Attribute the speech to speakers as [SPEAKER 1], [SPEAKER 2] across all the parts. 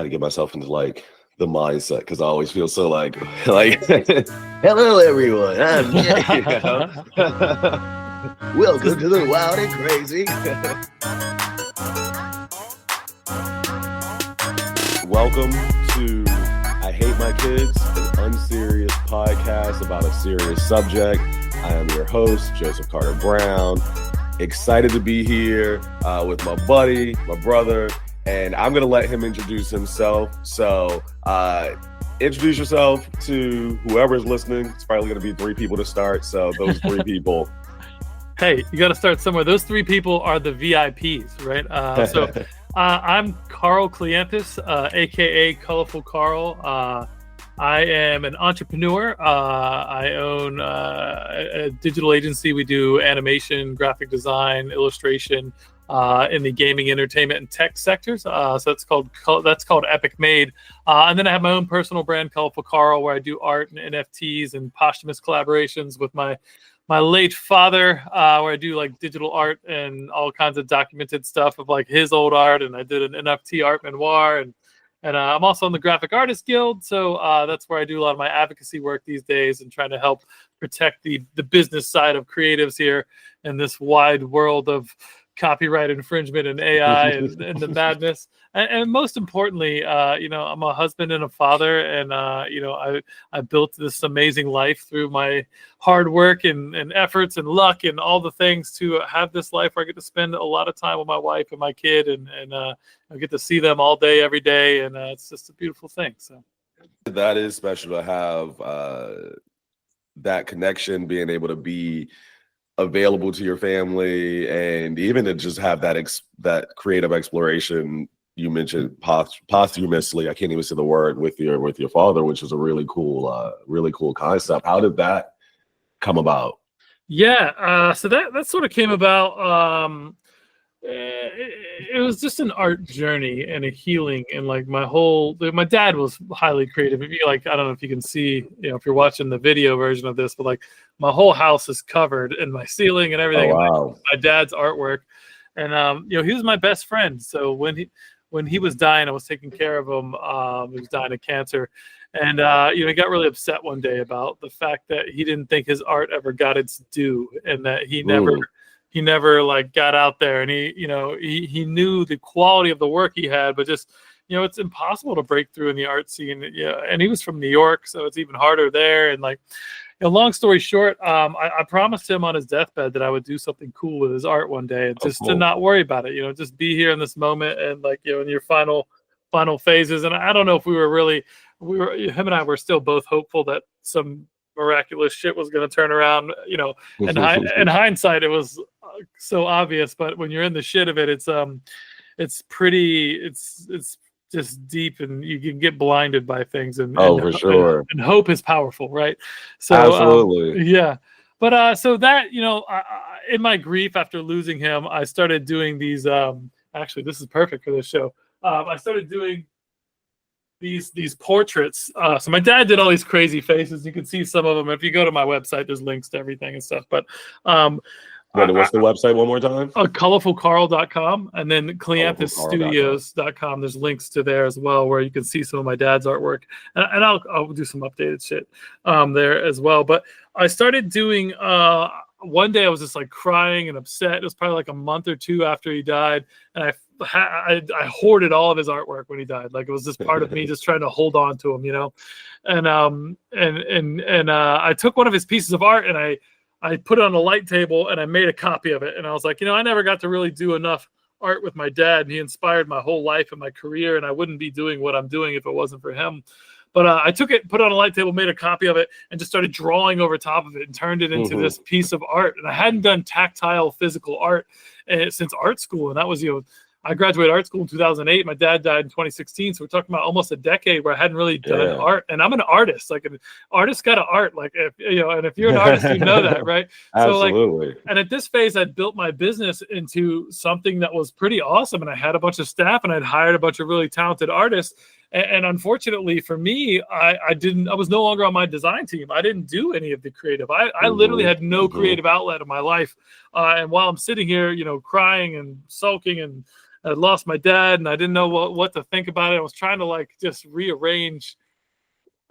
[SPEAKER 1] to get myself into like the mindset because I always feel so like hello everyone, I'm Jay. You know? Welcome to the wild and crazy. Welcome to I Hate My Kids, an unserious podcast about a serious subject. I am your host, Joseph Carter Brown. Excited to be here with my buddy, my brother, and I'm going to let him introduce himself. So introduce yourself to whoever's listening. It's probably going to be 3 people to start. So those 3 people.
[SPEAKER 2] Hey, you got to start somewhere. Those 3 people are the VIPs, right? I'm Carl Cleanthes, a.k.a. Colorful Carl. I am an entrepreneur. I own a digital agency. We do animation, graphic design, illustration in the gaming, entertainment, and tech sectors. So that's called Epic Made. And then I have my own personal brand, Colorful Carl, where I do art and NFTs and posthumous collaborations with my late father, where I do like digital art and all kinds of documented stuff of like his old art. And I did an NFT art memoir, and I'm also on the Graphic Artists Guild. So that's where I do a lot of my advocacy work these days and trying to help protect the business side of creatives here in this wide world of copyright infringement and AI and the madness. And most importantly, I'm a husband and a father, and I built this amazing life through my hard work and efforts and luck and all the things to have this life where I get to spend a lot of time with my wife and my kid, and I get to see them all day, every day, and it's just a beautiful thing. So
[SPEAKER 1] that is special to have that connection, being able to be available to your family, and even to just have that creative exploration. You mentioned posthumously, I can't even say the word, with your father, which is a really cool concept. How did that come about?
[SPEAKER 2] Yeah, so that sort of came about. It was just an art journey and a healing, and like my dad was highly creative. If you I don't know if you can see, if you're watching the video version of this, but like my whole house is covered in my ceiling and everything.
[SPEAKER 1] Oh, wow.
[SPEAKER 2] My dad's artwork, and he was my best friend. So when he was dying, I was taking care of him. He was dying of cancer, and he got really upset one day about the fact that he didn't think his art ever got its due, and that he never like got out there, and he knew the quality of the work he had, but just it's impossible to break through in the art scene. Yeah, and he was from New York, so it's even harder there. And like, long story short, I promised him on his deathbed that I would do something cool with his art one day, and just to not worry about it. Just be here in this moment, and like in your final phases. And I don't know if him and I were still both hopeful that some miraculous shit was going to turn around. In hindsight, it was so obvious, but when you're in the shit of it, it's just deep, and you can get blinded by things. And
[SPEAKER 1] for sure.
[SPEAKER 2] And hope is powerful, right? So
[SPEAKER 1] absolutely,
[SPEAKER 2] yeah. But so that in my grief after losing him, I started doing these. Actually, this is perfect for this show. I started doing these portraits. So my dad did all these crazy faces. You can see some of them if you go to my website. There's links to everything and stuff. But
[SPEAKER 1] what's the website one more time?
[SPEAKER 2] Colorfulcarl.com, and then CleanthesStudios.com. There's links to there as well, where you can see some of my dad's artwork, and I'll do some updated shit there as well. But I started doing. One day I was just like crying and upset. It was probably like a month or 2 after he died, and I hoarded all of his artwork when he died. Like, it was just part of me just trying to hold on to him, And I took one of his pieces of art and I put it on a light table and I made a copy of it. And I was like, I never got to really do enough art with my dad, and he inspired my whole life and my career, and I wouldn't be doing what I'm doing if it wasn't for him. But I took it, put it on a light table, made a copy of it, and just started drawing over top of it and turned it into this piece of art. And I hadn't done tactile physical art since art school. And that was, I graduated art school in 2008. My dad died in 2016. So we're talking about almost a decade where I hadn't really done art. And I'm an artist. Like, an artist got to art. Like, and if you're an artist, you know that, right?
[SPEAKER 1] Absolutely.
[SPEAKER 2] So and at this phase, I'd built my business into something that was pretty awesome. And I had a bunch of staff, and I'd hired a bunch of really talented artists. And unfortunately for me, I was no longer on my design team. I didn't do any of the creative. I literally had no creative outlet in my life. And while I'm sitting here, crying and sulking and I lost my dad, and I didn't know what to think about it. I was trying to like just rearrange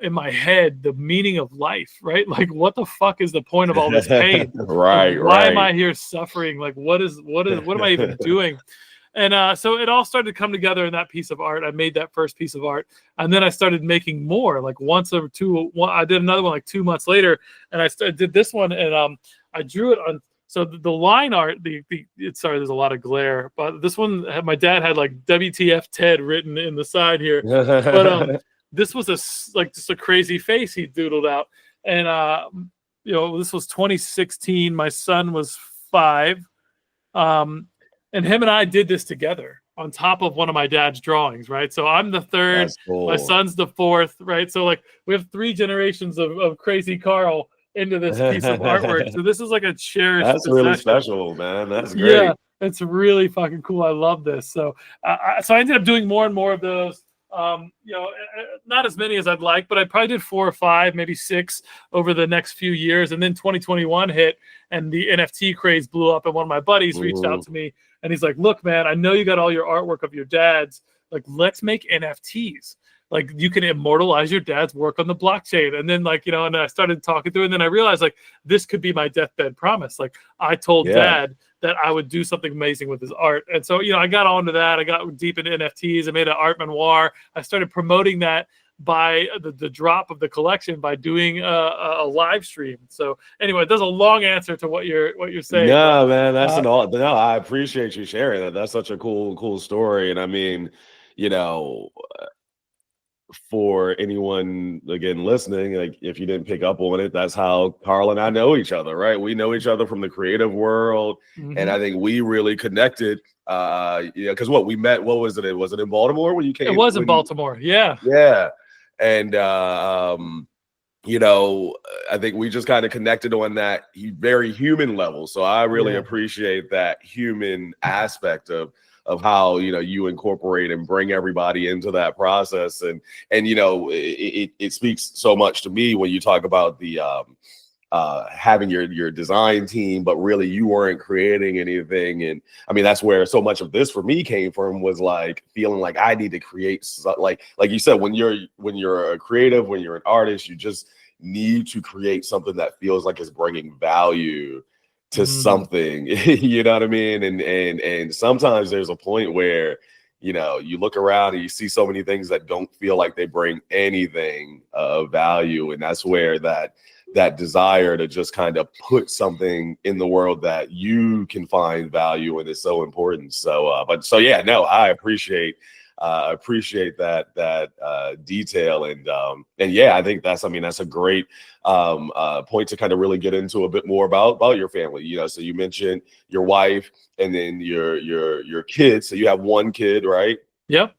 [SPEAKER 2] in my head the meaning of life, right? Like, what the fuck is the point of all this pain? Like,
[SPEAKER 1] Right,
[SPEAKER 2] why am
[SPEAKER 1] right.
[SPEAKER 2] I here suffering? Like, what am I even doing? And so it all started to come together in that piece of art. I made that first piece of art, and then I started making more. Like once or two, I did another one like 2 months later, and did this one, and I drew it on. So the line art, sorry, there's a lot of glare, but this one, my dad had like WTF Ted written in the side here, but this was like just a crazy face he doodled out, and this was 2016. My son was 5. And him and I did this together on top of one of my dad's drawings, right? So I'm the third,
[SPEAKER 1] That's cool.
[SPEAKER 2] my son's the fourth, right? So like we have 3 generations of crazy Carl into this piece of artwork. So this is like a cherished
[SPEAKER 1] That's
[SPEAKER 2] possession.
[SPEAKER 1] really special, man. That's great.
[SPEAKER 2] Yeah, it's really fucking cool. I love this. So so I ended up doing more and more of those. Not as many as I'd like, but I probably did 4 or 5, maybe 6 over the next few years. And then 2021 hit, and the NFT craze blew up. And one of my buddies reached out to me, and he's like, "Look, man, I know you got all your artwork of your dad's. Like, let's make NFTs. Like, you can immortalize your dad's work on the blockchain." And then, like, and then I started talking through, and then I realized, like, this could be my deathbed promise. Like, I told Dad that I would do something amazing with his art. And so, I got onto that. I got deep into NFTs. I made an art memoir. I started promoting that by the drop of the collection by doing a live stream. So anyway, there's a long answer to what you're saying.
[SPEAKER 1] No, man, that's no, I appreciate you sharing that. That's such a cool story. And I mean, for anyone again listening, like if you didn't pick up on it, that's how Carl and I know each other, right? We know each other from the creative world, and I think we really connected. Because we met. What was it? Was it in Baltimore when you came?
[SPEAKER 2] It was in Baltimore. Yeah.
[SPEAKER 1] And I think we just kind of connected on that very human level. So I really appreciate that human aspect of how you incorporate and bring everybody into that process, and it speaks so much to me when you talk about the having your design team, but really you weren't creating anything. And I mean, that's where so much of this for me came from, was like feeling like I need to create, like you said, when you're a creative, when you're an artist, you just need to create something that feels like it's bringing value to something. You know what I mean? And sometimes there's a point where you look around and you see so many things that don't feel like they bring anything of value, and that's where that desire to just kind of put something in the world that you can find value in is so important. So I appreciate that detail, and yeah, I think that's a great point to kind of really get into a bit more about your family. So you mentioned your wife and then your kids. So you have one kid, right?
[SPEAKER 2] Yep.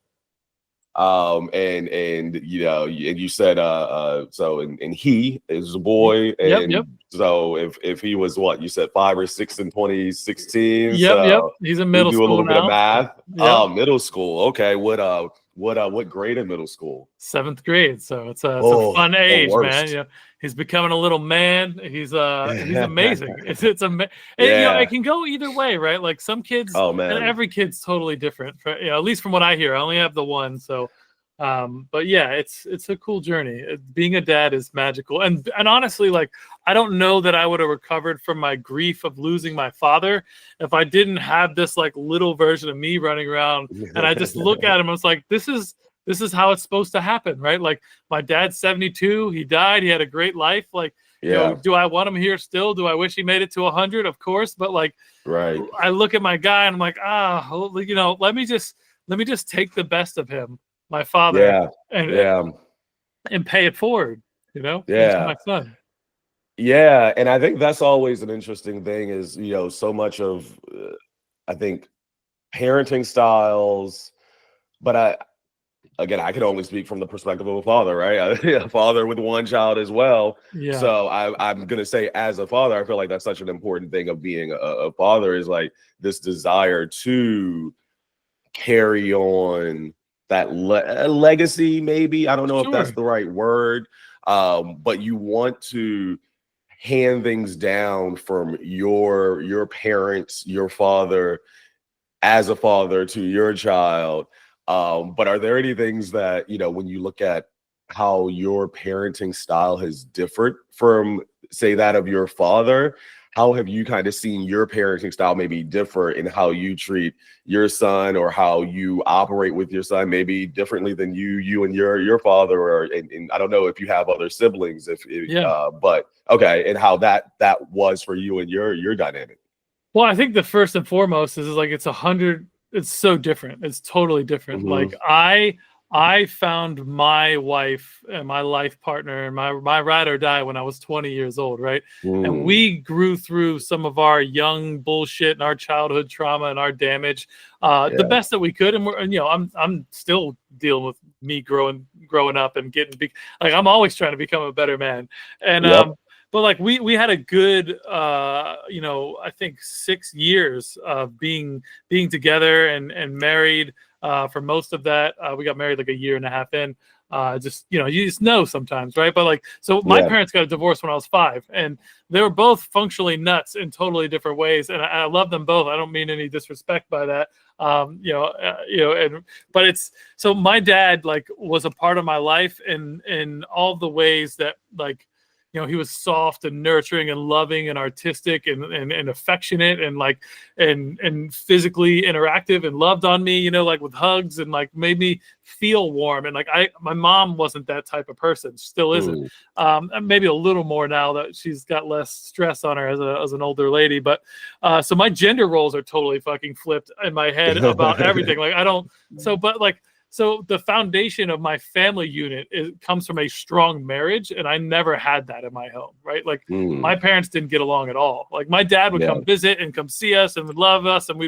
[SPEAKER 1] And you said and he is a boy, and
[SPEAKER 2] yep.
[SPEAKER 1] So if he was, what you said, 5 or 6 in 2016,
[SPEAKER 2] yep, he's in middle school.
[SPEAKER 1] Do a little
[SPEAKER 2] now.
[SPEAKER 1] Bit of math.
[SPEAKER 2] Yep.
[SPEAKER 1] Middle school. Okay, what grade in middle school?
[SPEAKER 2] 7th grade. So it's a fun age, man. He's becoming a little man. He's amazing. It's amazing. It can go either way, right? Like some kids, and every kid's totally different. At least from what I hear, I only have the one. So, but yeah, it's a cool journey. Being a dad is magical, and honestly, like I don't know that I would have recovered from my grief of losing my father if I didn't have this like little version of me running around, and I just look at him. I was like, this is how it's supposed to happen, right? Like my dad's 72. He died. He had a great life. Like, do I want him here still? Do I wish he made it to 100? Of course. But like,
[SPEAKER 1] right. I
[SPEAKER 2] look at my guy and I'm like, let me just take the best of him, my father, and pay it forward, into my son.
[SPEAKER 1] Yeah. And I think that's always an interesting thing is, so much of, I think, parenting styles, but I can only speak from the perspective of a father, right? A father with one child as well.
[SPEAKER 2] Yeah.
[SPEAKER 1] So I'm going to say, as a father, I feel like that's such an important thing of being a father, is like this desire to carry on that legacy, maybe. I don't know if that's the right word, but you want to hand things down from your parents, your father, as a father to your child. But are there any things that, when you look at how your parenting style has differed from, say, that of your father, how have you kind of seen your parenting style maybe differ in how you treat your son, or how you operate with your son, maybe differently than you and your father, or and I don't know if you have other siblings, but okay, and how that was for you and your dynamic.
[SPEAKER 2] Well, I think the first and foremost is like it's so different. It's totally different.
[SPEAKER 1] Mm-hmm.
[SPEAKER 2] Like I found my wife and my life partner and my ride or die when I was 20 years old, right? And we grew through some of our young bullshit and our childhood trauma and our damage the best that we could. And I'm still dealing with me growing up and getting big. Like I'm always trying to become a better man. And
[SPEAKER 1] Yep.
[SPEAKER 2] but like we had a good I think 6 years of being together and married for most of that. We got married like a year and a half in. You just know sometimes, right? But like, so my parents got a divorce when I was 5, and they were both functionally nuts in totally different ways, and I love them both. I don't mean any disrespect by that. But it's so my dad like was a part of my life in all the ways that like. He was soft and nurturing and loving and artistic and affectionate and like and physically interactive and loved on me, like with hugs and like made me feel warm. And like my mom wasn't that type of person, still isn't. Maybe a little more now that she's got less stress on her as an older lady. But so my gender roles are totally fucking flipped in my head about everything. Like I don't. So the foundation of my family unit comes from a strong marriage, and I never had that in my home, right? Like my parents didn't get along at all. Like my dad would come visit and come see us and would love us, and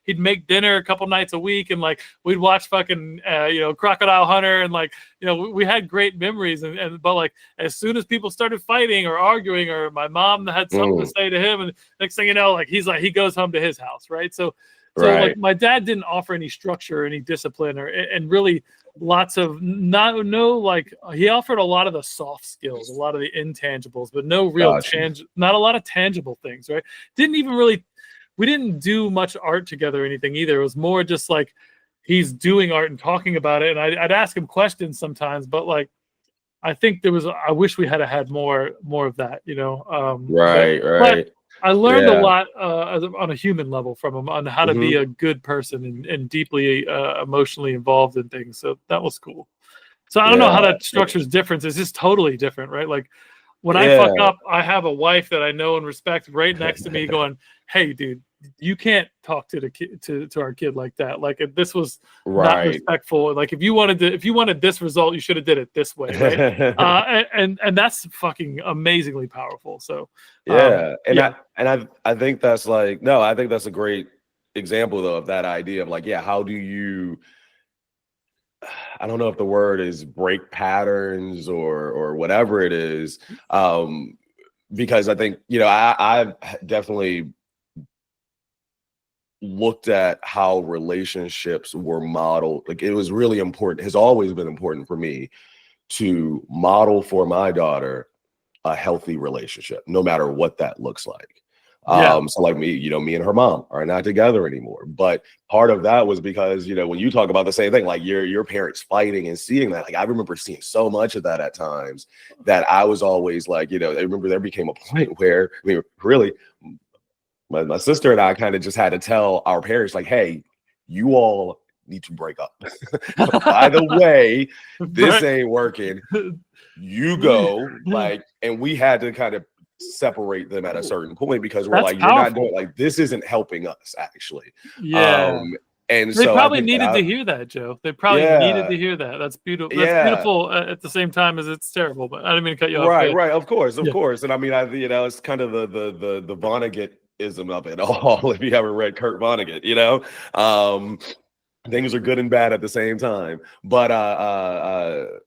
[SPEAKER 2] he'd make dinner a couple nights a week, and like we'd watch fucking Crocodile Hunter, and like we had great memories, but like as soon as people started fighting or arguing, or my mom had something to say to him, and next thing you know, like he goes home to his house, right? So like my dad didn't offer any structure, any discipline, and really lots of like he offered a lot of the soft skills, a lot of the intangibles, but no real not a lot of tangible things, right? We didn't do much art together or anything either. It was more just like he's doing art and talking about it, and I'd ask him questions sometimes, but like I think I wish we had more of that,
[SPEAKER 1] Right.
[SPEAKER 2] But I learned a lot on a human level from him on how to be a good person and deeply emotionally involved in things. So that was cool. So I don't know how that structure's different. It's just totally different, right? Like when I fuck up, I have a wife that I know and respect right next to me going, "Hey, dude, you can't talk to the kid, to our kid like that. Like if this was not respectful. Like if you wanted this result, you should have did it this way, right?" And that's fucking amazingly powerful. So
[SPEAKER 1] I think that's like I think that's a great example though of that idea of like how do you, I don't know if the word is break patterns or whatever it is, because I think I've definitely looked at how relationships were modeled. Like it was really important, has always been important for me to model for my daughter a healthy relationship, no matter what that looks like. So like me and her mom are not together anymore. But part of that was because, when you talk about the same thing, like your parents fighting and seeing that, like I remember seeing so much of that at times that I was always like, I remember there became a point where, I mean, really, my sister and I kind of just had to tell our parents, like, hey, you all need to break up. By the way, this ain't working. You go, like, and we had to kind of separate them at a certain point because we're like, you're not doing, like, this isn't helping us actually. And
[SPEAKER 2] they probably needed to hear that, Joe. They probably needed to hear that. That's beautiful. That's beautiful at the same time as it's terrible. But I didn't mean to cut you off.
[SPEAKER 1] Right. Of course. And I mean, it's kind of the Vonnegut-ism of it all. If you haven't read Kurt Vonnegut, things are good and bad at the same time. But but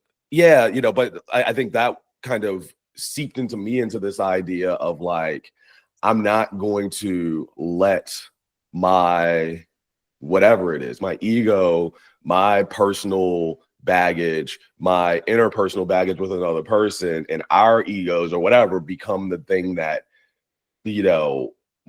[SPEAKER 1] I think that kind of seeped into me into this idea of like, I'm not going to let my whatever it is, my ego, my personal baggage, my interpersonal baggage with another person, and our egos or whatever become the thing that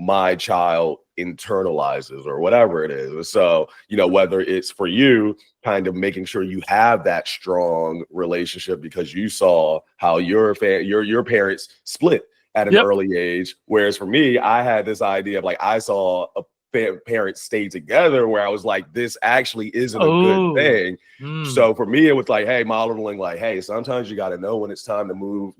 [SPEAKER 1] my child internalizes or whatever it is. So, whether it's for you kind of making sure you have that strong relationship because you saw how your parents split at an early age. Whereas for me, I had this idea of I saw a parents stay together where I was like, this actually isn't a good thing. So for me, it was hey, modeling hey, sometimes you got to know when it's time to move,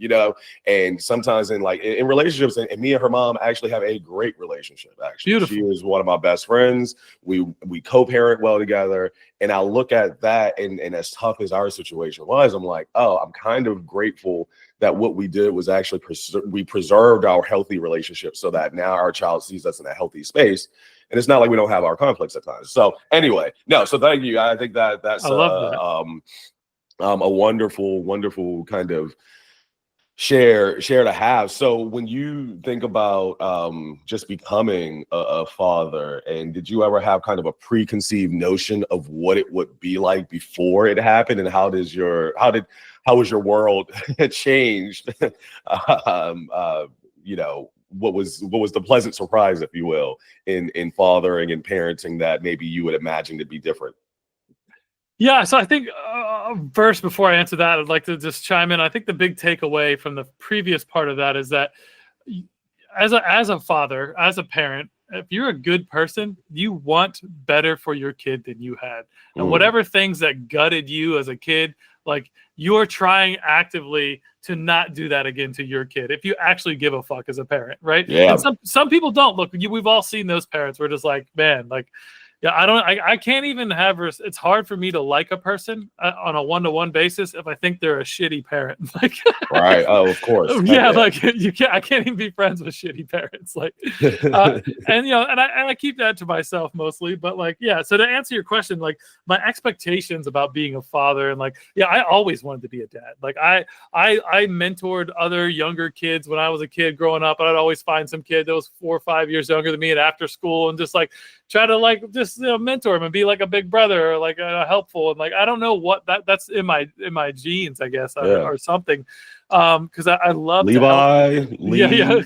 [SPEAKER 1] and sometimes in relationships, and me and her mom actually have a great relationship. Actually,
[SPEAKER 2] Beautiful.
[SPEAKER 1] She is one of my best friends. We co-parent well together, and I look at that, and as tough as our situation was, I'm like, oh, I'm kind of grateful that what we did was actually we preserved our healthy relationship so that now our child sees us in a healthy space. And it's not like we don't have our conflicts at times. So anyway, no. So thank you. I think that's a wonderful, wonderful kind of share to have. So when you think about just becoming a father, and did you ever have kind of a preconceived notion of what it would be like before it happened, and how was your world changed? What was the pleasant surprise, if you will, in fathering and parenting that maybe you would imagine to be different?
[SPEAKER 2] Yeah, so I think first, before I answer that, I'd like to just chime in. I think the big takeaway from the previous part of that is that as a father, as a parent, if you're a good person, you want better for your kid than you had. And whatever things that gutted you as a kid, you're trying actively to not do that again to your kid, if you actually give a fuck as a parent, right?
[SPEAKER 1] Yeah.
[SPEAKER 2] And some people don't. Look, we've all seen those parents where just man, yeah, I can't even have her. It's hard for me to like a person on a one-to-one basis if I think they're a shitty parent.
[SPEAKER 1] Right. Oh, of course.
[SPEAKER 2] Yeah, I can't even be friends with shitty parents. And I keep that to myself mostly. But yeah. So to answer your question, my expectations about being a father, and I always wanted to be a dad. I mentored other younger kids when I was a kid growing up, and I'd always find some kid that was 4 or 5 years younger than me, and after school, and just try to just mentor him and be a big brother or helpful, and I don't know what that's in my genes, I guess, or something, because I love
[SPEAKER 1] Levi.
[SPEAKER 2] Yeah.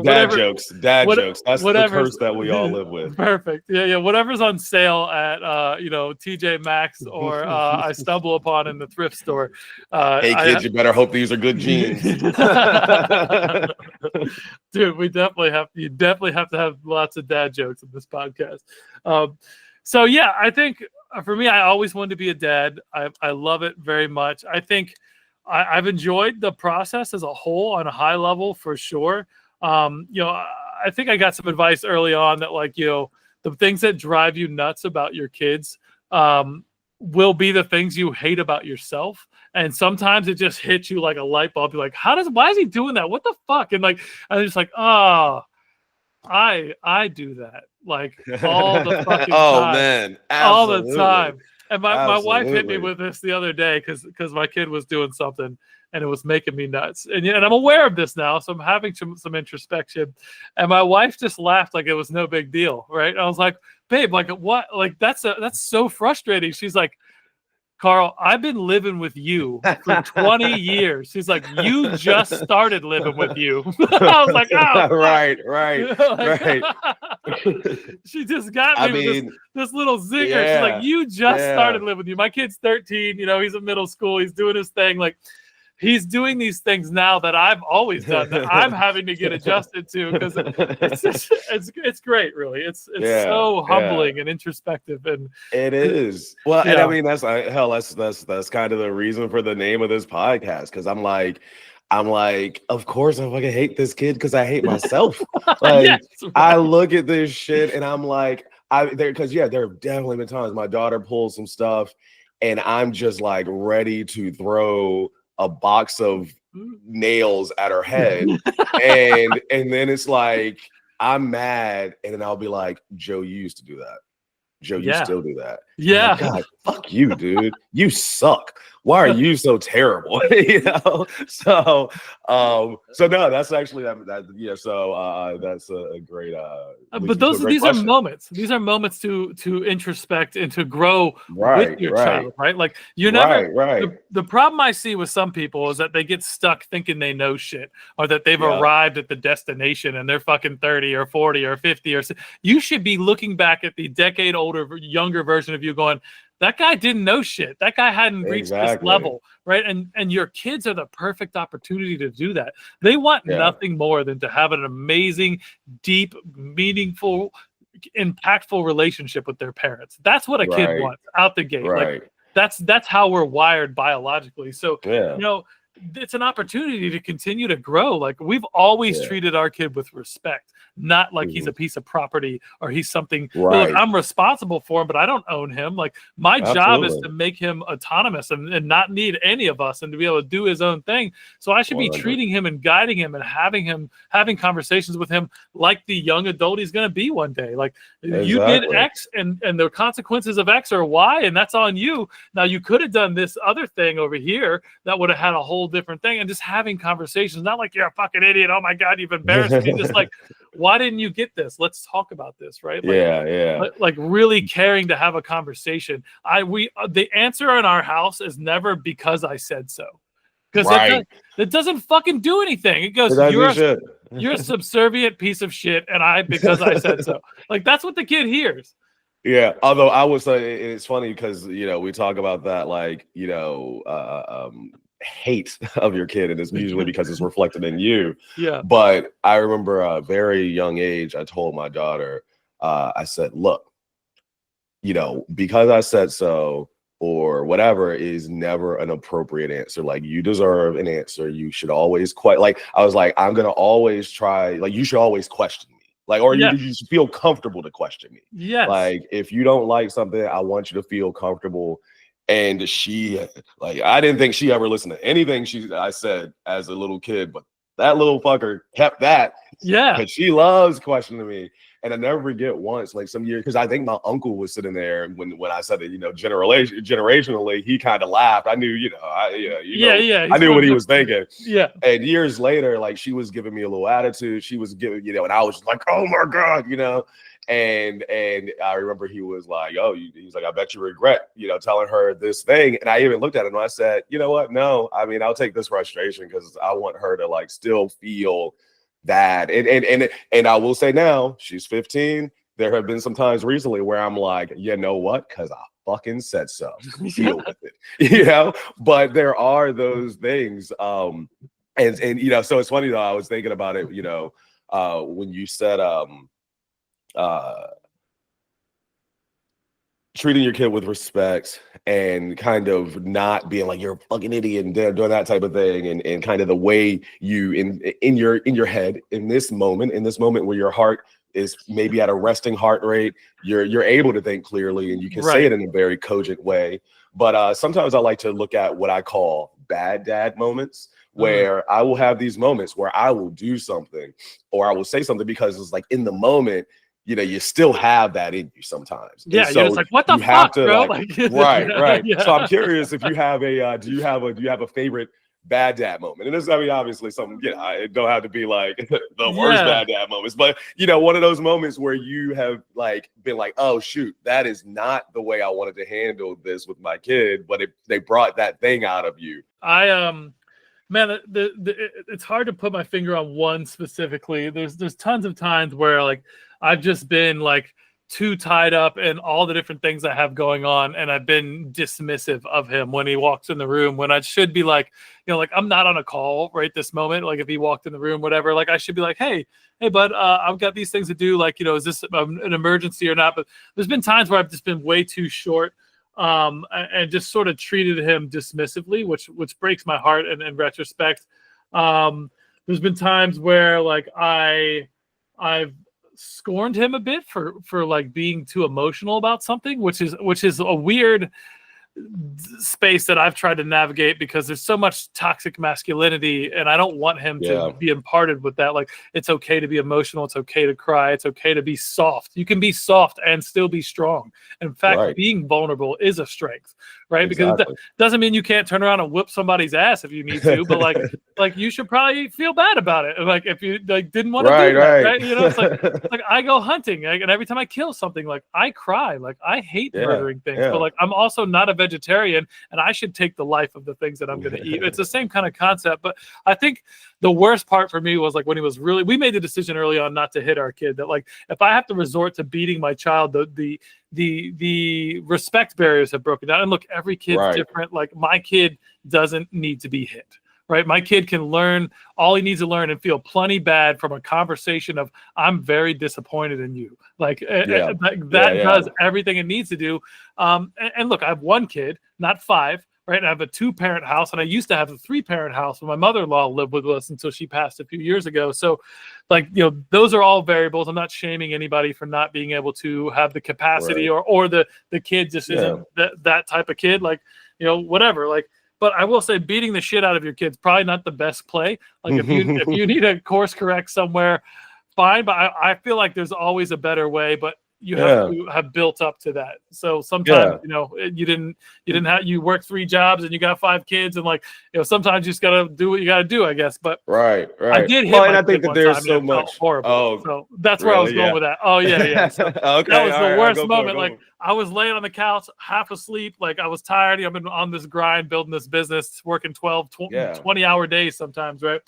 [SPEAKER 1] Dad jokes. That's the curse that we all live with.
[SPEAKER 2] Perfect. Yeah. Whatever's on sale at TJ Maxx or I stumble upon in the thrift store.
[SPEAKER 1] Hey kids, you better hope these are good jeans.
[SPEAKER 2] Dude, you definitely have to have lots of dad jokes in this podcast. So yeah, I think for me, I always wanted to be a dad. I love it very much. I think I've enjoyed the process as a whole on a high level for sure. I think I got some advice early on that the things that drive you nuts about your kids will be the things you hate about yourself. And sometimes it just hits you like a light bulb. You're why is he doing that? What the fuck? And I'm just I do that all the fucking time.
[SPEAKER 1] Man, absolutely.
[SPEAKER 2] All the time. And my wife hit me with this the other day because my kid was doing something and it was making me nuts. And I'm aware of this now, so I'm having some introspection. And my wife just laughed like it was no big deal, right? And I was like, babe, what? That's so frustrating. She's like, Carl, I've been living with you for 20 years. She's like, you just started living with you. I was like, oh,
[SPEAKER 1] right.
[SPEAKER 2] She just got me with this little zinger. Yeah, she's like, you just started living with you. My kid's 13. He's in middle school. He's doing his thing. He's doing these things now that I've always done that I'm having to get adjusted to, because it's great, really. It's so humbling and introspective, and
[SPEAKER 1] it is. Well, and I mean that's kind of the reason for the name of this podcast, because I'm like, of course I fucking hate this kid because I hate myself. Yes, right. I look at this shit and I'm like, there have definitely been times my daughter pulls some stuff and I'm just ready to throw a box of nails at her head. and then it's I'm mad, and then I'll be like, Joe, you used to do that. Joe, you still do that.
[SPEAKER 2] Yeah.
[SPEAKER 1] God, fuck you, dude. You suck. why are you so terrible? So no, that's actually that yeah. So that's a great leads
[SPEAKER 2] But
[SPEAKER 1] me to a great
[SPEAKER 2] these are
[SPEAKER 1] question.
[SPEAKER 2] moments. These are moments to introspect and to grow with
[SPEAKER 1] Right,
[SPEAKER 2] your
[SPEAKER 1] right,
[SPEAKER 2] child, right? Like you're never
[SPEAKER 1] right.
[SPEAKER 2] the problem I see with some people is that they get stuck thinking they know shit or that they've
[SPEAKER 1] Yeah,
[SPEAKER 2] arrived at the destination and they're fucking 30 or 40 or 50 or you should be looking back at the decade older, younger version of you going, that guy didn't know shit. That guy hadn't reached this
[SPEAKER 1] exactly.
[SPEAKER 2] level, right? And your kids are the perfect opportunity to do that. They want
[SPEAKER 1] Yeah,
[SPEAKER 2] nothing more than to have an amazing, deep, meaningful, impactful relationship with their parents. That's what a kid
[SPEAKER 1] right,
[SPEAKER 2] wants out the gate. Like
[SPEAKER 1] right.
[SPEAKER 2] that's how we're wired biologically. So,
[SPEAKER 1] Yeah,
[SPEAKER 2] you know, it's an opportunity to continue to grow. Like we've always
[SPEAKER 1] yeah.
[SPEAKER 2] treated our kid with respect, not like he's
[SPEAKER 1] Mhm.
[SPEAKER 2] a piece of property or he's something. Look,
[SPEAKER 1] Right,
[SPEAKER 2] I'm responsible for him, but I don't own him. Like my job is
[SPEAKER 1] absolutely.
[SPEAKER 2] to make him autonomous and not need any of us and to be able to do his own thing. So I should be
[SPEAKER 1] 100.
[SPEAKER 2] treating him and guiding him and having conversations with him like the young adult he's going to be one day. Like you did
[SPEAKER 1] Exactly.
[SPEAKER 2] X and the consequences of X are Y, and that's on you. Now you could have done this other thing over here that would have had a whole different thing, and just having conversations, not like you're a fucking idiot. Oh my God, you've embarrassed me. Just like, why didn't you get this? Let's talk about this, right?
[SPEAKER 1] Yeah, yeah.
[SPEAKER 2] Like really caring to have a conversation. The answer in our house is never because I said so. Because
[SPEAKER 1] Right.
[SPEAKER 2] that doesn't fucking do anything. It goes,
[SPEAKER 1] That you should.
[SPEAKER 2] you're a subservient piece of shit, and because I said so. Like that's what the kid hears.
[SPEAKER 1] Yeah, although I would say it's funny because we talk about that hate of your kid, and it's usually because it's reflected in you.
[SPEAKER 2] Yeah.
[SPEAKER 1] But I remember a very young age, I told my daughter, I said, look, because I said so or whatever is never an appropriate answer. Like you deserve an answer. You should always I was like, I'm gonna always try, like you should always question me. Like, or
[SPEAKER 2] Yeah.
[SPEAKER 1] you should feel comfortable to question me.
[SPEAKER 2] Yes.
[SPEAKER 1] Like, if you don't like something, I want you to feel comfortable. And she, I didn't think she ever listened to anything I said as a little kid, but that little fucker kept that.
[SPEAKER 2] Yeah.
[SPEAKER 1] Because she loves questioning me. And I never forget once, like some year, because I think my uncle was sitting there when I said it, generationally, he kind of laughed. I knew, I knew what he was thinking.
[SPEAKER 2] Yeah.
[SPEAKER 1] And years later, like she was giving me a little attitude. She was giving, and I was like, oh my God, And I remember he was like, oh, he's like, I bet you regret, telling her this thing. And I even looked at him and I said, you know what? No, I mean, I'll take this frustration because I want her to like still feel that. And I will say now, she's 15. There have been some times recently where I'm like, you know what? Because I fucking said so. Deal with it, But there are those things. So it's funny though. I was thinking about it, when you said treating your kid with respect and kind of not being like you're a fucking idiot and doing that type of thing, and kind of the way you in your head in this moment where your heart is maybe at a resting heart rate, you're able to think clearly and you can say it in a very cogent way. But sometimes I like to look at what I call bad dad moments, where I will have these moments where I will do something or I will say something because it's like in the moment, you still have that in you sometimes.
[SPEAKER 2] Yeah,
[SPEAKER 1] so
[SPEAKER 2] you're just like, what the fuck, bro?
[SPEAKER 1] Right.
[SPEAKER 2] Yeah.
[SPEAKER 1] So I'm curious if you have do you have a favorite bad dad moment? And this, I mean, obviously something, it don't have to be like the worst bad dad moments, but one of those moments where you have like been like, oh shoot, that is not the way I wanted to handle this with my kid, but they brought that thing out of you.
[SPEAKER 2] Man, it's hard to put my finger on one specifically. There's tons of times where like I've just been like too tied up in all the different things I have going on, and I've been dismissive of him when he walks in the room, when I should be like, like I'm not on a call right this moment. Like if he walked in the room, whatever, like I should be like, hey bud, I've got these things to do. Like, is this an emergency or not? But there's been times where I've just been way too short and just sort of treated him dismissively, which breaks my heart in retrospect. There's been times where like I've scorned him a bit for like being too emotional about something, which is a weird space that I've tried to navigate because there's so much toxic masculinity, and I don't want him to be imparted with that. Like, it's okay to be emotional, it's okay to cry, it's okay to be soft. You can be soft and still be strong. In fact, being vulnerable is a strength, right? Because it doesn't mean you can't turn around and whip somebody's ass if you need to, but like you should probably feel bad about it. Like, if you didn't want to do that, right? You know, it's like I go hunting, and every time I kill something, like, I cry. Like, I hate murdering things, but like, I'm also not a vegetarian, and I should take the life of the things that I'm going to eat. It's the same kind of concept. But I think the worst part for me was like when he was we made the decision early on not to hit our kid, that like, if I have to resort to beating my child, the respect barriers have broken down. And look, every kid's different. Like, my kid doesn't need to be hit. Right. My kid can learn all he needs to learn and feel plenty bad from a conversation of, I'm very disappointed in you. Like, that does everything it needs to do. And look, I have one kid, not five. Right. And I have a 2-parent house, and I used to have a 3-parent house when my mother-in-law lived with us until she passed a few years ago. So, like, you know, those are all variables. I'm not shaming anybody for not being able to have the capacity, or the kid just isn't that type of kid. Like, you know, whatever. Like, but I will say, beating the shit out of your kids probably not the best play. Like, if you need to course correct somewhere, fine. But I feel like there's always a better way. But you have to have built up to that. So sometimes, you know, you work 3 jobs and you got 5 kids, and like, you know, sometimes you just gotta do what you gotta do, I guess. But
[SPEAKER 1] right.
[SPEAKER 2] I did hit
[SPEAKER 1] and I think that there's so much
[SPEAKER 2] horrible. So that's where I was going with that. So that was the worst moment. Like, I was laying on the couch, half asleep. Like, I was tired. I've been on this grind, building this business, working 20-hour days sometimes, right?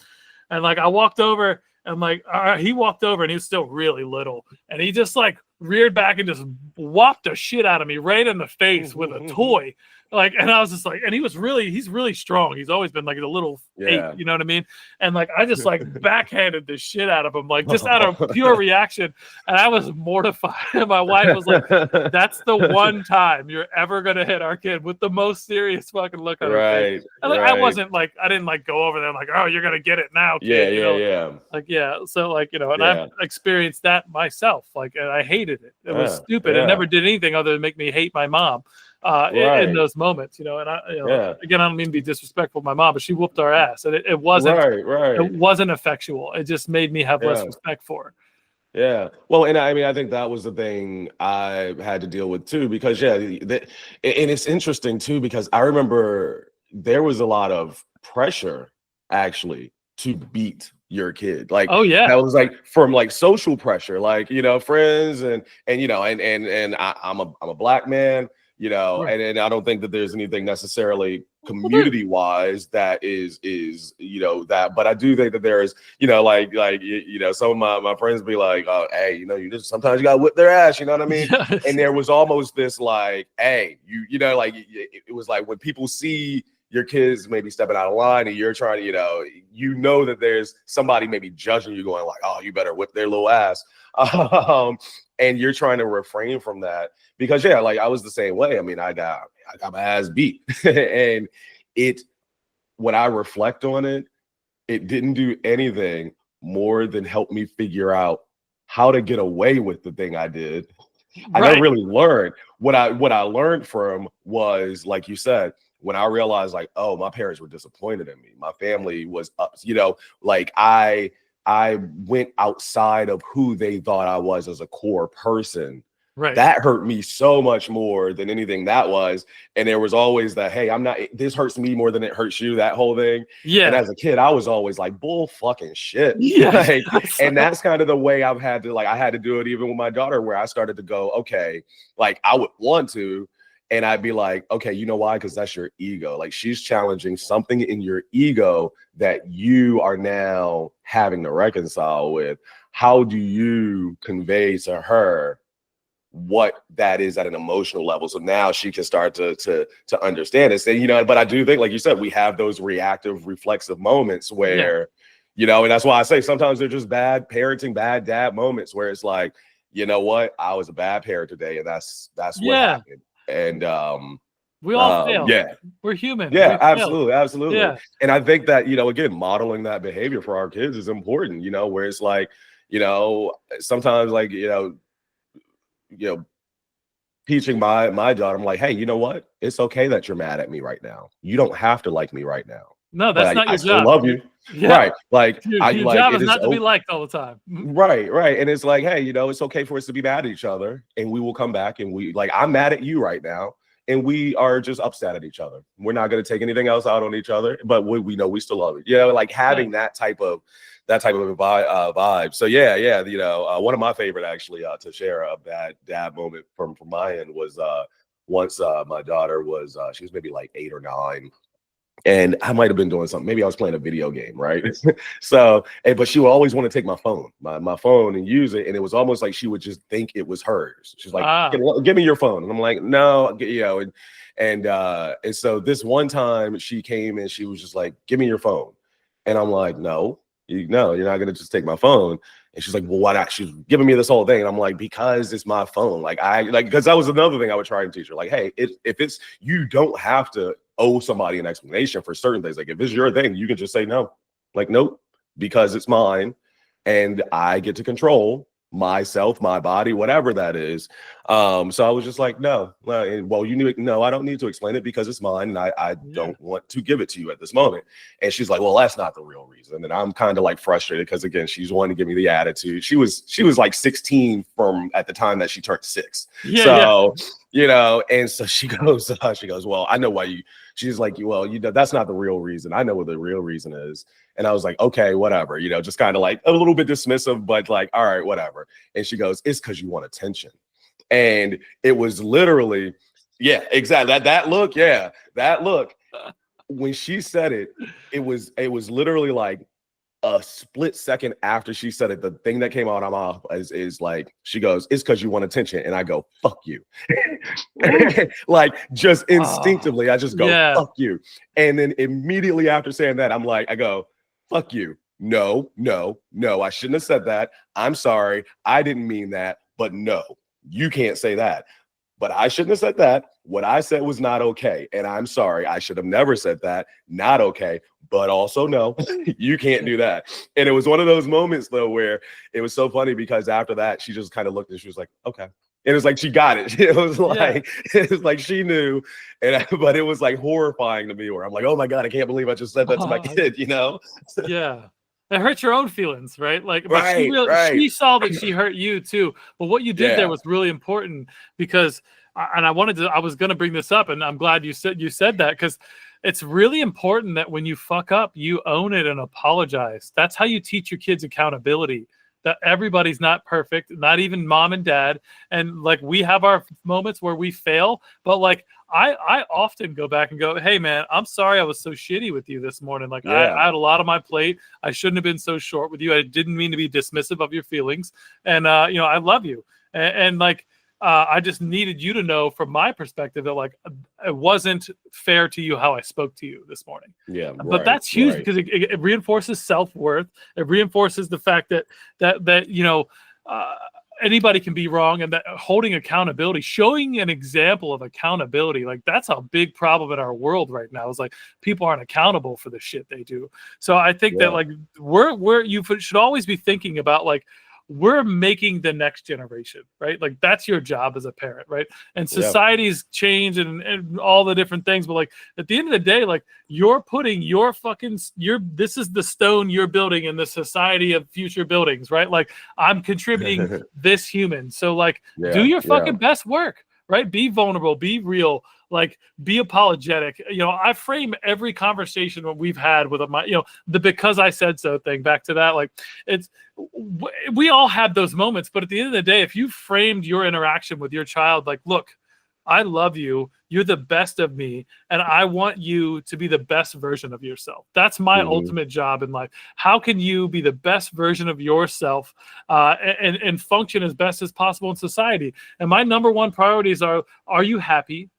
[SPEAKER 2] And like, I walked over, and like, he walked over, and he was still really little, and he just like reared back and just whopped the shit out of me right in the face with a toy. Like, and I was just like, and he's really strong. He's always been like a little 8, you know what I mean? And like, I just like backhanded the shit out of him, like, just out of pure reaction. And I was mortified. And my wife was like, that's the one time you're ever going to hit our kid, with the most serious fucking look on her face. And like, I wasn't like, I didn't like go over there like, oh, you're going to get it now, kid. Like, so like, you know, and I've experienced that myself. Like, and I hated it. It was stupid. It never did anything other than make me hate my mom. In those moments, you know, and again, I don't mean to be disrespectful to my mom, but she whooped our ass, and it wasn't it wasn't effectual. It just made me have less respect for her.
[SPEAKER 1] Yeah. Well, and I mean, I think that was the thing I had to deal with too, because and it's interesting too, because I remember there was a lot of pressure actually to beat your kid. Like, that was like from like social pressure, like, you know, friends and you know, and I'm a black man. You know, and I don't think that there's anything necessarily community wise that is, you know, that, but I do think that there is, you know, like, you know, some of my friends be like, oh, hey, you know, you just, sometimes you gotta whip their ass, you know what I mean? And there was almost this like, hey, you know, like, it was like when people see your kids maybe stepping out of line and you're trying to, you know that there's somebody maybe judging you, going like, oh, you better whip their little ass. And you're trying to refrain from that, because like, I was the same way. I mean, I got my ass beat. And when I reflect on it, it didn't do anything more than help me figure out how to get away with the thing I did. I never really learned. What I learned from was, like you said, when I realized like, oh, my parents were disappointed in me. My family was up, you know, like I went outside of who they thought I was as a core person. That hurt me so much more than anything that was. And there was always that, hey, this hurts me more than it hurts you, that whole thing. And as a kid, I was always like, bull fucking shit. Like, and that's kind of the way I had to do it even with my daughter, where I started to go, okay, like, I would want to. And I'd be like, okay, you know why? Because that's your ego. Like, she's challenging something in your ego that you are now having to reconcile with. How do you convey to her what that is at an emotional level, so now she can start to understand it? And, you know, but I do think, like you said, we have those reactive, reflexive moments where, you know, and that's why I say sometimes they're just bad parenting, bad dad moments, where it's like, you know what, I was a bad parent today, and that's what happened. And
[SPEAKER 2] we all fail. We're human.
[SPEAKER 1] Absolutely. And I think that, you know, again, modeling that behavior for our kids is important, you know, where it's like, you know, sometimes, like, you know, teaching my daughter, I'm like, hey, you know what? It's okay that you're mad at me right now. You don't have to like me right now,
[SPEAKER 2] No,
[SPEAKER 1] but
[SPEAKER 2] that's not
[SPEAKER 1] I
[SPEAKER 2] your
[SPEAKER 1] still
[SPEAKER 2] job.
[SPEAKER 1] love you.
[SPEAKER 2] Yeah.
[SPEAKER 1] Right. Like I
[SPEAKER 2] Your
[SPEAKER 1] like
[SPEAKER 2] job
[SPEAKER 1] it
[SPEAKER 2] is
[SPEAKER 1] is
[SPEAKER 2] not to be liked all the time.
[SPEAKER 1] right, right. And it's like, hey, it's okay for us to be mad at each other and we will come back and we like I'm mad at you right now. And we are just upset at each other. We're not going to take anything else out on each other, but we know we still love it. Like having that type of vibe. So yeah. One of my favorite actually to share a bad dad moment from my end was once my daughter was she was maybe like 8 or 9, and I might have been doing something. Maybe I was playing a video game, right? So, but she would always want to take my phone, my phone, and use it. And it was almost like she would just think it was hers. She's like,
[SPEAKER 2] Ah.
[SPEAKER 1] "Give me your phone," and I'm like, "No," and so this one time she came and she was just like, "Give me your phone," and I'm like, "No, no, you're not gonna just take my phone." And she's like, "Well, why not?" She's giving me this whole thing. And I'm like, because it's my phone. Because that was another thing I would try and teach her. Like, hey, if it's you don't have to owe somebody an explanation for certain things. Like if it's your thing, you can just say no. Like, nope, because it's mine and I get to control myself, my body, whatever that is. So I was just like, no, well, no, I don't need to explain it because it's mine and I don't want to give it to you at this moment. And she's like, well, that's not the real reason. And I'm kind of like frustrated because again, she's wanting to give me the attitude. She was like 16 from at the time that she turned 6. And so she goes, well, I know why she's like, well, that's not the real reason. I know what the real reason is. And I was like, okay, whatever, just kind of like a little bit dismissive, but like, all right, whatever. And she goes, it's because you want attention. And it was literally, yeah, exactly. That look, yeah, that look. When she said it, it was literally like a split second after she said it, the thing that came out of my mouth is like, she goes, it's because you want attention. And I go, fuck you. Like just instinctively, I just go, fuck you. And then immediately after saying that, I go, fuck you. No, I shouldn't have said that. I'm sorry. I didn't mean that, but no, you can't say that. But I shouldn't have said that. What I said was not okay. And I'm sorry. I should have never said that. Not okay. But also, no, you can't do that. And it was one of those moments, though, where it was so funny because after that, she just kind of looked and she was like, okay. And it was like she got it. It was like she knew. But it was like horrifying to me where I'm like, oh my God, I can't believe I just said that to my kid,
[SPEAKER 2] Yeah. It hurts your own feelings, right? Like,
[SPEAKER 1] right,
[SPEAKER 2] she saw that she hurt you too. But what you did there was really important because, and I was going to bring this up, and I'm glad you said that because it's really important that when you fuck up, you own it and apologize. That's how you teach your kids accountability. That everybody's not perfect, not even mom and dad. And like we have our moments where we fail, but like I often go back and go, hey man, I'm sorry I was so shitty with you this morning. Like I had a lot on my plate. I shouldn't have been so short with you. I didn't mean to be dismissive of your feelings. And I love you. And like I just needed you to know from my perspective that like it wasn't fair to you how I spoke to you this morning.
[SPEAKER 1] Yeah,
[SPEAKER 2] but that's huge because it reinforces self-worth. It reinforces the fact that anybody can be wrong, and that holding accountability, showing an example of accountability, like that's a big problem in our world right now. Is like people aren't accountable for the shit they do. So I think that like you should always be thinking about like, we're making the next generation, right? Like that's your job as a parent, right? And societies change and all the different things, but like at the end of the day, like you're putting this is the stone you're building in the society of future buildings, right? Like I'm contributing this human. So like do your fucking best work, right? Be vulnerable, be real, like be apologetic. I frame every conversation that we've had with the because I said so thing back to that. Like we all have those moments, but at the end of the day, if you framed your interaction with your child, like, look, I love you. You're the best of me. And I want you to be the best version of yourself. That's my ultimate job in life. How can you be the best version of yourself and function as best as possible in society? And my number one priorities are you happy?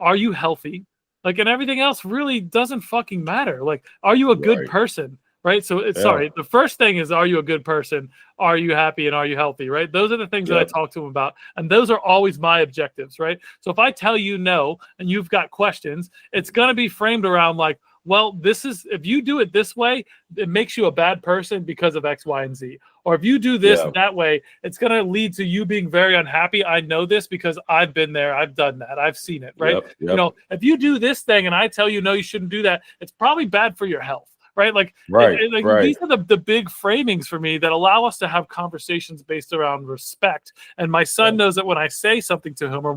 [SPEAKER 2] Are you healthy? Like, and everything else really doesn't fucking matter. Like, are you a good person? Right. So the first thing is, are you a good person? Are you happy? And are you healthy? Right. Those are the things that I talk to them about. And those are always my objectives. Right. So if I tell you no, and you've got questions, it's going to be framed around like, well, if you do it this way, it makes you a bad person because of X, Y, and Z. Or if you do this that way, it's going to lead to you being very unhappy. I know this because I've been there. I've done that. I've seen it, right?
[SPEAKER 1] Yep.
[SPEAKER 2] If you do this thing and I tell you, no, you shouldn't do that, it's probably bad for your health. Right. These are the big framings for me that allow us to have conversations based around respect. And my son knows that when I say something to him, or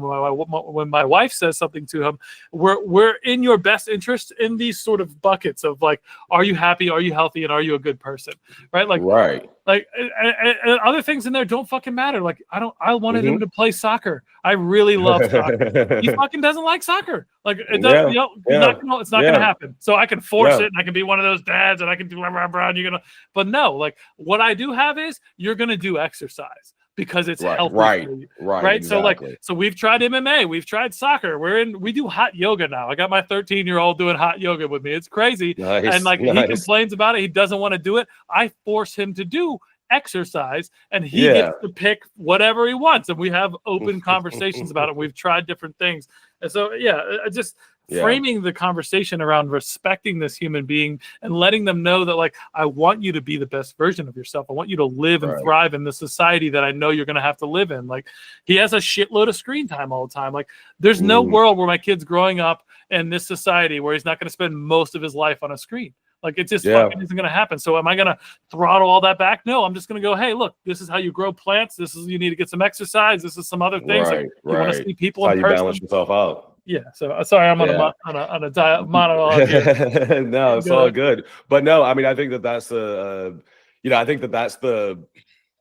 [SPEAKER 2] when my wife says something to him, we're in your best interest in these sort of buckets of like, are you happy? Are you healthy? And are you a good person? Right. And other things in there don't fucking matter. Like, I wanted him to play soccer. I really love soccer. He fucking doesn't like soccer. Like, it's not gonna happen. So I can force it, and I can be one of those dads, and I can do blah, blah, blah, and you're gonna. But no, like, what I do have is you're gonna do exercise because it's healthy. Right. Exactly. So we've tried MMA, we've tried soccer. We do hot yoga now. I got my 13-year-old doing hot yoga with me. It's crazy.
[SPEAKER 1] Nice,
[SPEAKER 2] and like he complains about it. He doesn't want to do it. I force him to do exercise, and he gets to pick whatever he wants, and we have open conversations about it. We've tried different things, and so framing the conversation around respecting this human being and letting them know that, like, I want you to be the best version of yourself. I want you to live and thrive in the society that I know you're going to have to live in. Like, he has a shitload of screen time all the time. Like, there's no world where my kid's growing up in this society where he's not going to spend most of his life on a screen. Like, it just fucking isn't going to happen. So am I going to throttle all that back? No, I'm just going to go, hey, look, this is how you grow plants. You need to get some exercise. This is some other things. You want to see people in person. How you balance
[SPEAKER 1] yourself out.
[SPEAKER 2] Yeah. So sorry, I'm on a monologue here.
[SPEAKER 1] No, it's all good. But no, I mean, I think that's the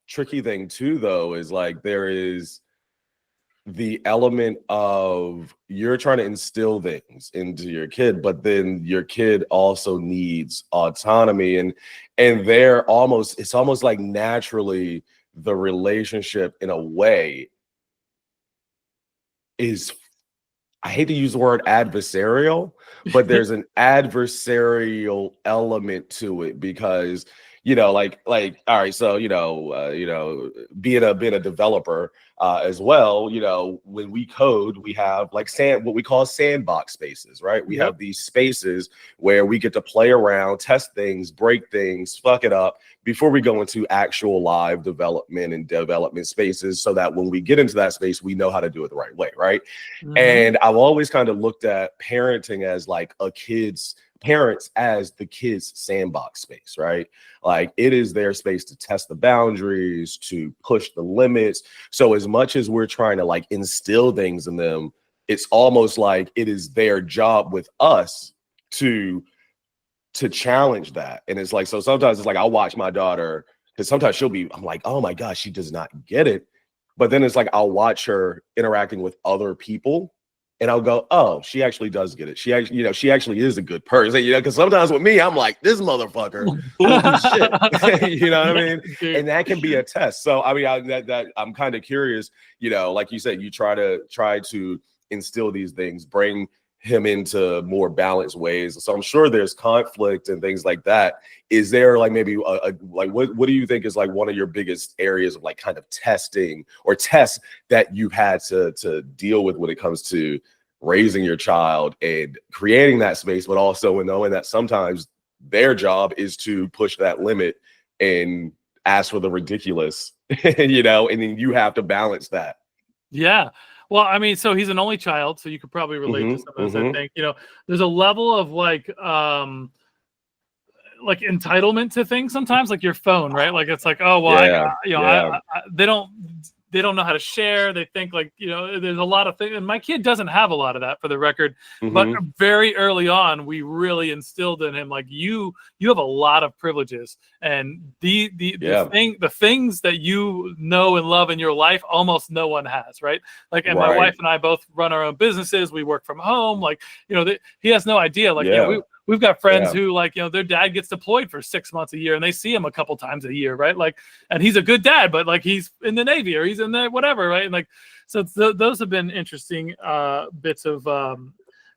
[SPEAKER 1] tricky thing too, though, is like there is the element of you're trying to instill things into your kid, but then your kid also needs autonomy, and it's almost like naturally the relationship in a way is, I hate to use the word adversarial, but there's an adversarial element to it because, like, all right, so, being a developer as well, when we code, we have like what we call sandbox spaces, right? We have these spaces where we get to play around, test things, break things, fuck it up before we go into actual live development and development spaces, so that when we get into that space, we know how to do it the right way, right? And I've always kind of looked at parenting as like parents as the kids' sandbox space, right? Like, it is their space to test the boundaries, to push the limits. So as much as we're trying to like instill things in them, it's almost like it is their job with us to challenge that. And it's like, so sometimes it's like I'll watch my daughter, because sometimes I'm like, oh my gosh, she does not get it. But then it's like I'll watch her interacting with other people, and I'll go, oh, she actually does get it. She actually is a good person. Because sometimes with me, I'm like, this motherfucker, shit. You know what I mean? And that can be a test. So I mean, I'm kind of curious. Like you said, you try to instill these things, bring him into more balanced ways. So I'm sure there's conflict and things like that. Is there like maybe like what do you think is like one of your biggest areas of like kind of testing or tests that you've had to deal with when it comes to raising your child and creating that space, but also knowing that sometimes their job is to push that limit and ask for the ridiculous, and then you have to balance that.
[SPEAKER 2] Yeah. Well, I mean, so he's an only child, so you could probably relate to some of this. I think, there's a level of like entitlement to things sometimes, like your phone, right? Like, it's like, oh, well, they don't know how to share. They think like, there's a lot of things. And my kid doesn't have a lot of that, for the record. But very early on, we really instilled in him, like, you have a lot of privileges. And the things that you know and love in your life, almost no one has, right? Like, and my wife and I both run our own businesses. We work from home. Like, he has no idea. Like, we've got friends who, like, their dad gets deployed for 6 months a year, and they see him a couple times a year, right? Like, and he's a good dad, but like, he's in the Navy or he's in the whatever, right? And like, so those have been interesting bits of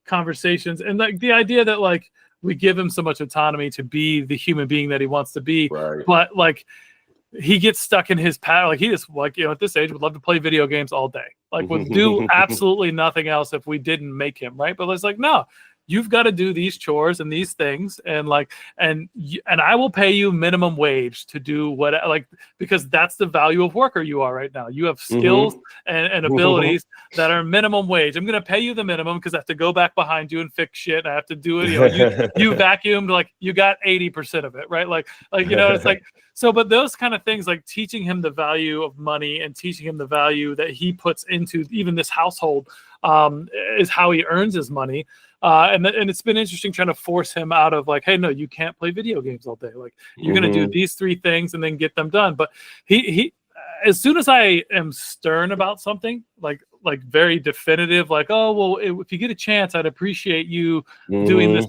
[SPEAKER 2] conversations, and like the idea that like we give him so much autonomy to be the human being that he wants to be, but like he gets stuck in his path. Like, he just, like, at this age would love to play video games all day. Like, would do absolutely nothing else if we didn't make him, right? But it's like, no. you've got to do these chores and these things, and like, and I will pay you minimum wage to do what, like, because that's the value of worker you are right now. You have skills and abilities that are minimum wage. I'm going to pay you the minimum because I have to go back behind you and fix shit. I have to do it. You vacuumed, like, you got 80% of it, right? Like, it's like, so, but those kind of things, like teaching him the value of money and teaching him the value that he puts into even this household, is how he earns his money. And it's been interesting trying to force him out of, like, hey, no, you can't play video games all day. Like, you're going to do these 3 things and then get them done. But he as soon as I am stern about something, like very definitive, like, oh, well, if you get a chance, I'd appreciate you doing this.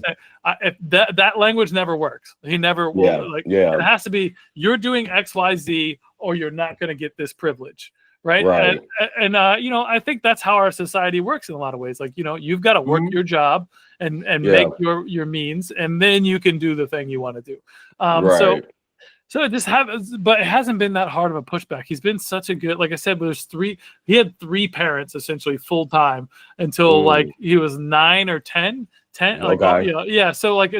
[SPEAKER 2] If that language never works. He never will. It has to be, you're doing X, Y, Z, or you're not going to get this privilege. Right. And I think that's how our society works in a lot of ways. Like, you've got to work your job and make your means, and then you can do the thing you want to do. So it just but it hasn't been that hard of a pushback. He's been such a good, like I said, he had 3 parents essentially full time until like he was 9 or 10. So like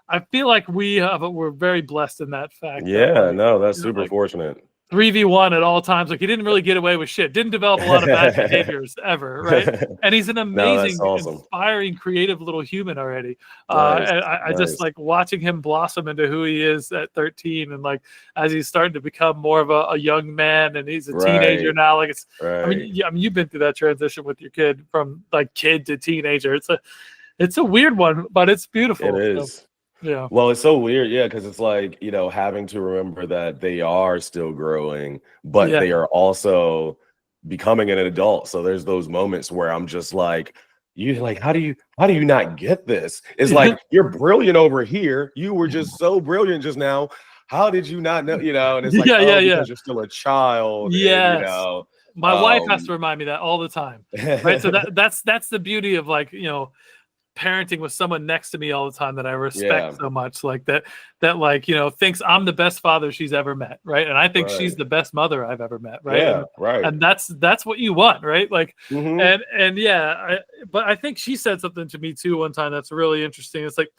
[SPEAKER 2] I feel like we're very blessed in that fact.
[SPEAKER 1] That's super fortunate.
[SPEAKER 2] 3v1 at all times. Like, he didn't really get away with shit. Didn't develop a lot of bad behaviors ever, right? And he's an amazing, inspiring, creative little human already. And I just like watching him blossom into who he is at 13, and like as he's starting to become more of a young man, and he's a teenager now. Like, I mean, you've been through that transition with your kid from like kid to teenager. It's a weird one, but it's beautiful.
[SPEAKER 1] It is.
[SPEAKER 2] So. Yeah.
[SPEAKER 1] Well, it's so weird, because it's like, having to remember that they are still growing, but they are also becoming an adult. So there's those moments where I'm just like, how do you not get this? It's like, you're brilliant over here. You were just so brilliant just now. How did you not know? And it's like, because you're still a child.
[SPEAKER 2] Yes.
[SPEAKER 1] And,
[SPEAKER 2] my wife has to remind me that all the time. Right. So that's the beauty of, like, parenting with someone next to me all the time that I respect so much, like that like, thinks I'm the best father she's ever met, right? And I think she's the best mother I've ever met, right? And that's what you want, right? Like, but I think she said something to me too one time that's really interesting. It's like,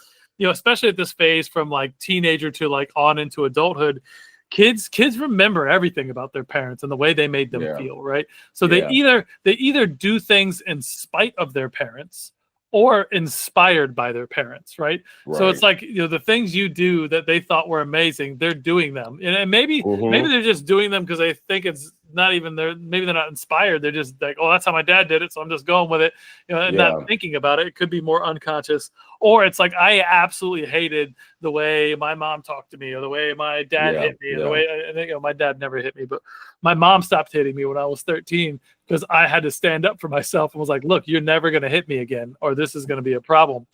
[SPEAKER 2] especially at this phase from like teenager to like on into adulthood, kids remember everything about their parents and the way they made them feel, right? So they either do things in spite of their parents or inspired by their parents, right? So it's like, the things you do that they thought were amazing, they're doing them, and maybe they're just doing them because they think it's not even maybe they're not inspired. They're just like, oh, that's how my dad did it, so I'm just going with it, and not thinking about it. It could be more unconscious, or it's like, I absolutely hated the way my mom talked to me, or the way my dad hit me, or the way I think my dad never hit me, but my mom stopped hitting me when I was 13 because I had to stand up for myself and was like, look, you're never going to hit me again, or this is going to be a problem,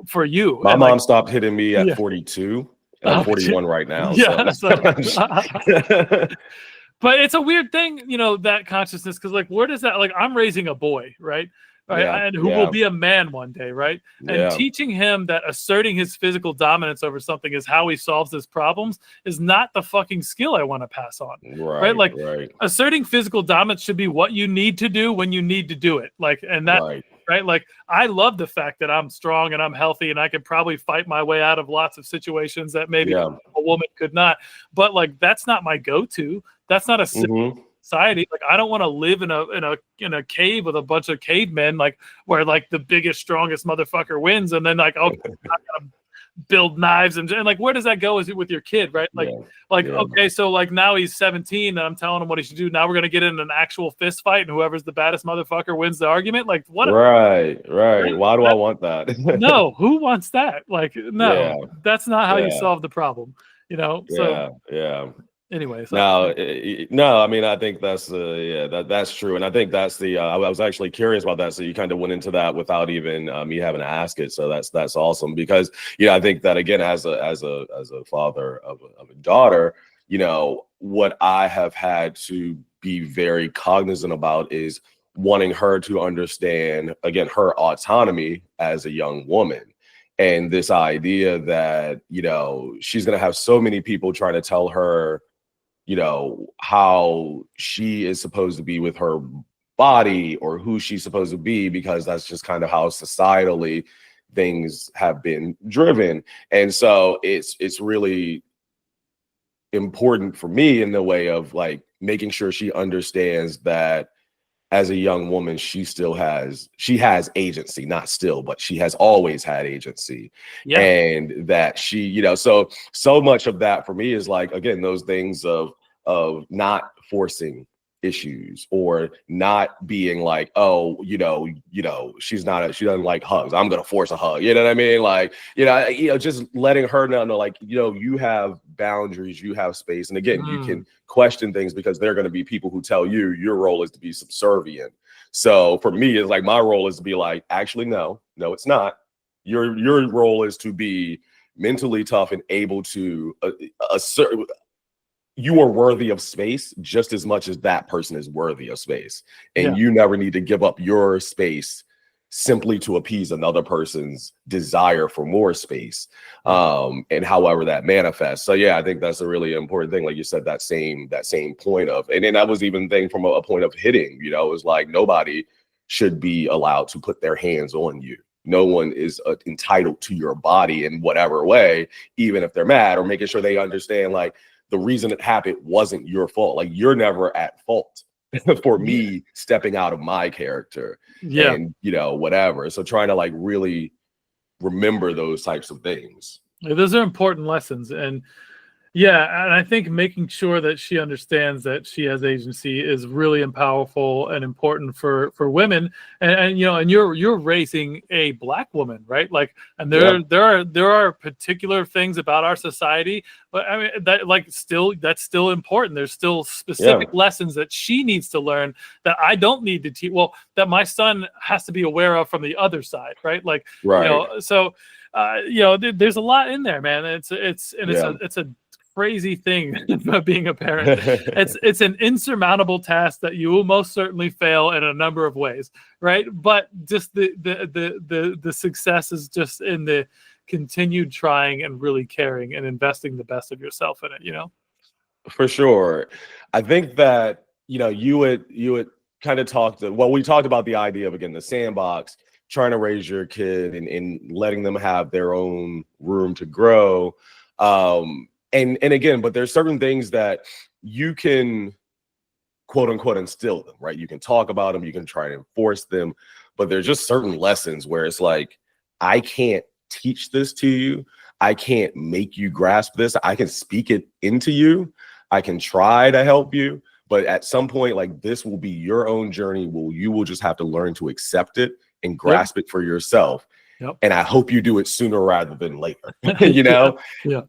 [SPEAKER 2] for you.
[SPEAKER 1] My mom stopped hitting me at 42, and I'm 41 right now.
[SPEAKER 2] But it's a weird thing, that consciousness, because like, where does that, like, I'm raising a boy, right? And who will be a man one day, right? And teaching him that asserting his physical dominance over something is how he solves his problems is not the fucking skill I want to pass on, right? Like, asserting physical dominance should be what you need to do when you need to do it, like, and that. Right. Like, I love the fact that I'm strong and I'm healthy and I could probably fight my way out of lots of situations that maybe a woman could not. But like, that's not my go-to. That's not a society. Like, I don't want to live in a cave with a bunch of cavemen, like, where like the biggest, strongest motherfucker wins, and then like, oh, I gotta build knives and like, where does that go? Is it with your kid, right? Like, okay, so like now he's 17 and I'm telling him what he should do. Now we're gonna get in an actual fist fight, and whoever's the baddest motherfucker wins the argument. Like, what? Right. Why do I want that? No, who wants that? Like, no, that's not how you solve the problem. Anyways,
[SPEAKER 1] no, I mean, I think that's that's true, and I think that's the. I was actually curious about that, so you kind of went into that without even me having to ask it. So that's awesome, because I think that, again, as a father of a daughter, what I have had to be very cognizant about is wanting her to understand, again, her autonomy as a young woman. And this idea that, she's going to have so many people trying to tell her, how she is supposed to be with her body or who she's supposed to be, because that's just kind of how societally things have been driven. And so it's really important for me in the way of like making sure she understands that as a young woman, she has agency, not still, but she has always had agency.
[SPEAKER 2] Yeah.
[SPEAKER 1] And that she, so much of that for me is like, again, those things of not forcing issues or not being like, oh, she doesn't like hugs, I'm gonna force a hug, you know what I mean? Like, just letting her know like, you have boundaries, you have space. And again, you can question things because there are going to be people who tell you your role is to be subservient. So for me, it's like my role is to be like, actually, no, it's not. Your role is to be mentally tough and able to assert you are worthy of space just as much as that person is worthy of space. And you never need to give up your space simply to appease another person's desire for more space, and however that manifests. So yeah, I think that's a really important thing. Like you said, that same point of, and then that was even thing from a point of hitting, it was like nobody should be allowed to put their hands on you. No one is entitled to your body in whatever way, even if they're mad, or making sure they understand like the reason it happened wasn't your fault. Like you're never at fault for me stepping out of my character and, whatever. So trying to like really remember those types of things.
[SPEAKER 2] Those are important lessons. And and I think making sure that she understands that she has agency is really powerful and important for women. And you're raising a Black woman, right? Like, and there are particular things about our society, but I mean that's still important. There's still specific lessons that she needs to learn that I don't need to teach. Well, that my son has to be aware of from the other side, right? Like, so there's a lot in there, man. It's a crazy thing about being a parent. It's an insurmountable task that you will most certainly fail in a number of ways, right? But just the success is just in the continued trying and really caring and investing the best of yourself in it.
[SPEAKER 1] For sure. I think that you would kind of we talked about the idea of, again, the sandbox, trying to raise your kid and letting them have their own room to grow. And again, but there's certain things that you can quote unquote instill them, right? You can talk about them, you can try to enforce them, but there's just certain lessons where it's like, I can't teach this to you. I can't make you grasp this. I can speak it into you. I can try to help you, but at some point, like, this will be your own journey. You will just have to learn to accept it and grasp it for yourself. And I hope you do it sooner rather than later,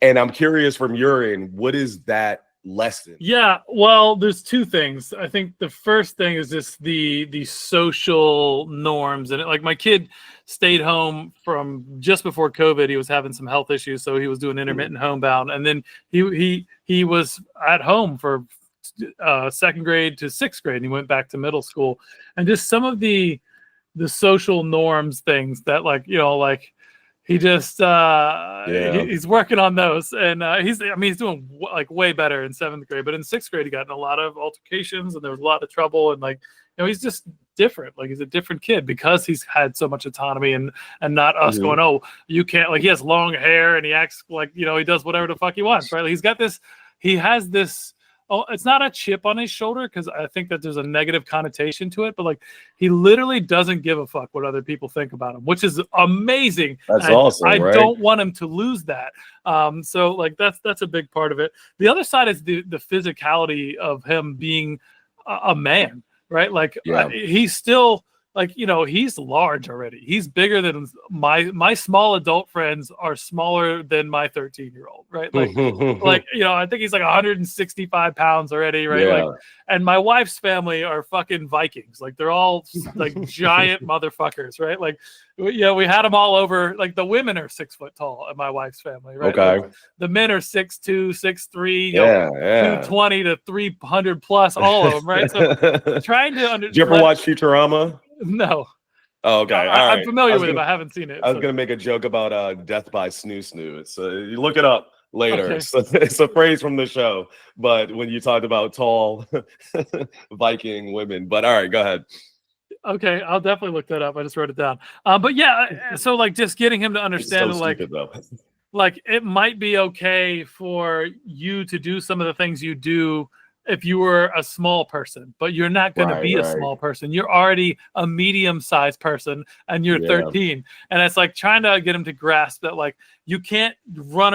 [SPEAKER 1] And I'm curious from your end, what is that lesson?
[SPEAKER 2] Yeah, well, there's two things. I think the first thing is just the social norms. And like my kid stayed home from just before COVID. He was having some health issues, so he was doing intermittent homebound. And then he was at home for second grade to sixth grade, and he went back to middle school. And just some of the social norms things that he just he's working on those, and he's doing like way better in seventh grade, but in sixth grade he got in a lot of altercations and there was a lot of trouble, and he's just different. Like, he's a different kid because he's had so much autonomy and not us going, oh, you can't, like, he has long hair and he acts like, he does whatever the fuck he wants, right? Like, he has this, oh, it's not a chip on his shoulder, because I think that there's a negative connotation to it, but like, he literally doesn't give a fuck what other people think about him, which is amazing.
[SPEAKER 1] That's awesome.
[SPEAKER 2] I
[SPEAKER 1] right?
[SPEAKER 2] don't want him to lose that. So like, that's a big part of it. The other side is the physicality of him being a man, right? Like, he's still, like, he's large already. He's bigger than my small adult friends are smaller than my 13-year-old, right? Like, I think he's like 165 pounds already, right?
[SPEAKER 1] Yeah.
[SPEAKER 2] Like, and my wife's family are fucking Vikings. Like, they're all like giant motherfuckers, right? Like, we had them all over. Like, the women are 6 foot tall in my wife's family, right?
[SPEAKER 1] Okay.
[SPEAKER 2] Like, the men are 6'2", 6'3", 220 to 300 plus, all of them, right? So trying to understand.
[SPEAKER 1] Did you ever watch Futurama?
[SPEAKER 2] No.
[SPEAKER 1] Oh, okay.
[SPEAKER 2] I'm familiar with it. I haven't seen it.
[SPEAKER 1] I was going to make a joke about Death by Snoo Snoo. You look it up. later.
[SPEAKER 2] Okay.
[SPEAKER 1] So it's a phrase from the show. But when you talked about tall Viking women, but all right, go ahead.
[SPEAKER 2] Okay, I'll definitely look that up. I just wrote it down. But yeah, so like just getting him to
[SPEAKER 1] It's so
[SPEAKER 2] understand that,
[SPEAKER 1] stupid though.
[SPEAKER 2] like it might be okay for you to do some of the things you do if you were a small person, but you're not going to
[SPEAKER 1] Right,
[SPEAKER 2] be a
[SPEAKER 1] right.
[SPEAKER 2] small person. You're already a medium-sized person and you're
[SPEAKER 1] Yeah.
[SPEAKER 2] 13. And it's like trying to get him to grasp that like you can't run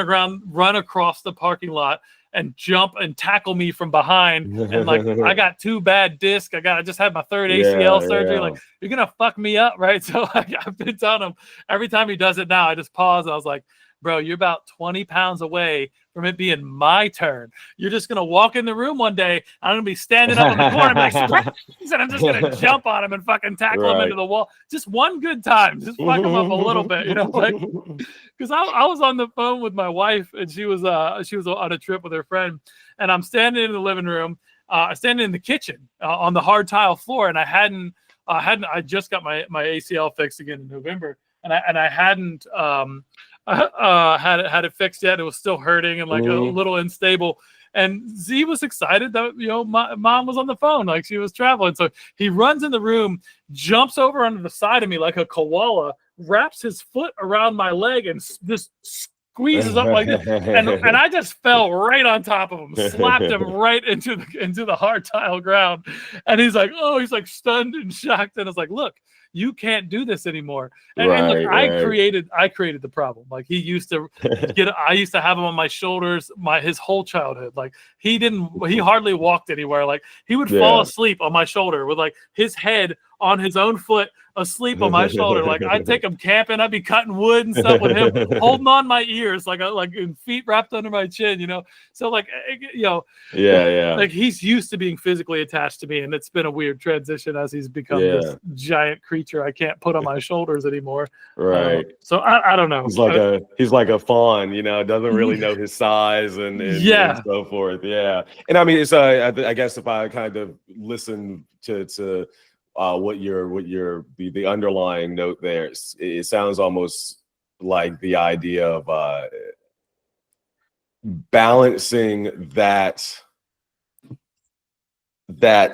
[SPEAKER 2] across the parking lot and jump and tackle me from behind. And like I got 2 bad discs. I just had my 3rd ACL surgery. Like you're gonna fuck me up, right? So like, I've been telling him every time he does it now, I just pause and I was like, bro, you're about 20 pounds away from it being my turn. You're just going to walk in the room one day. I'm going to be standing up in the corner and be like, Springs! And I'm just going to jump on him and fucking tackle him into the wall. Just one good time. Just fuck him up a little bit, you know, like, because I was on the phone with my wife and she was on a trip with her friend. And I'm standing in the living room, standing in the kitchen on the hard tile floor. And I just got my ACL fixed again in November. And I hadn't, had it fixed yet. It was still hurting and like a little unstable. And Z was excited that my mom was on the phone, like she was traveling. So he runs in the room, jumps over onto the side of me like a koala, wraps his foot around my leg, and just squeezes up like this. And I just fell right on top of him, slapped him right into the hard tile ground. And he's like stunned and shocked. And it's like, look, you can't do this anymore. And look, I created the problem. Like I used to have him on my shoulders his whole childhood. Like he hardly walked anywhere. Like he would fall asleep on my shoulder with like his head on his own foot, asleep on my shoulder. Like I'd take him camping, I'd be cutting wood and stuff with him, holding on my ears, like feet wrapped under my chin, So like, like he's used to being physically attached to me, and it's been a weird transition as he's become this giant creature I can't put on my shoulders anymore.
[SPEAKER 1] Right.
[SPEAKER 2] So I don't know.
[SPEAKER 1] He's like a fawn, doesn't really know his size and so forth. Yeah. And I mean, it's I guess if I kind of listen to what the underlying note there, it sounds almost like the idea of balancing that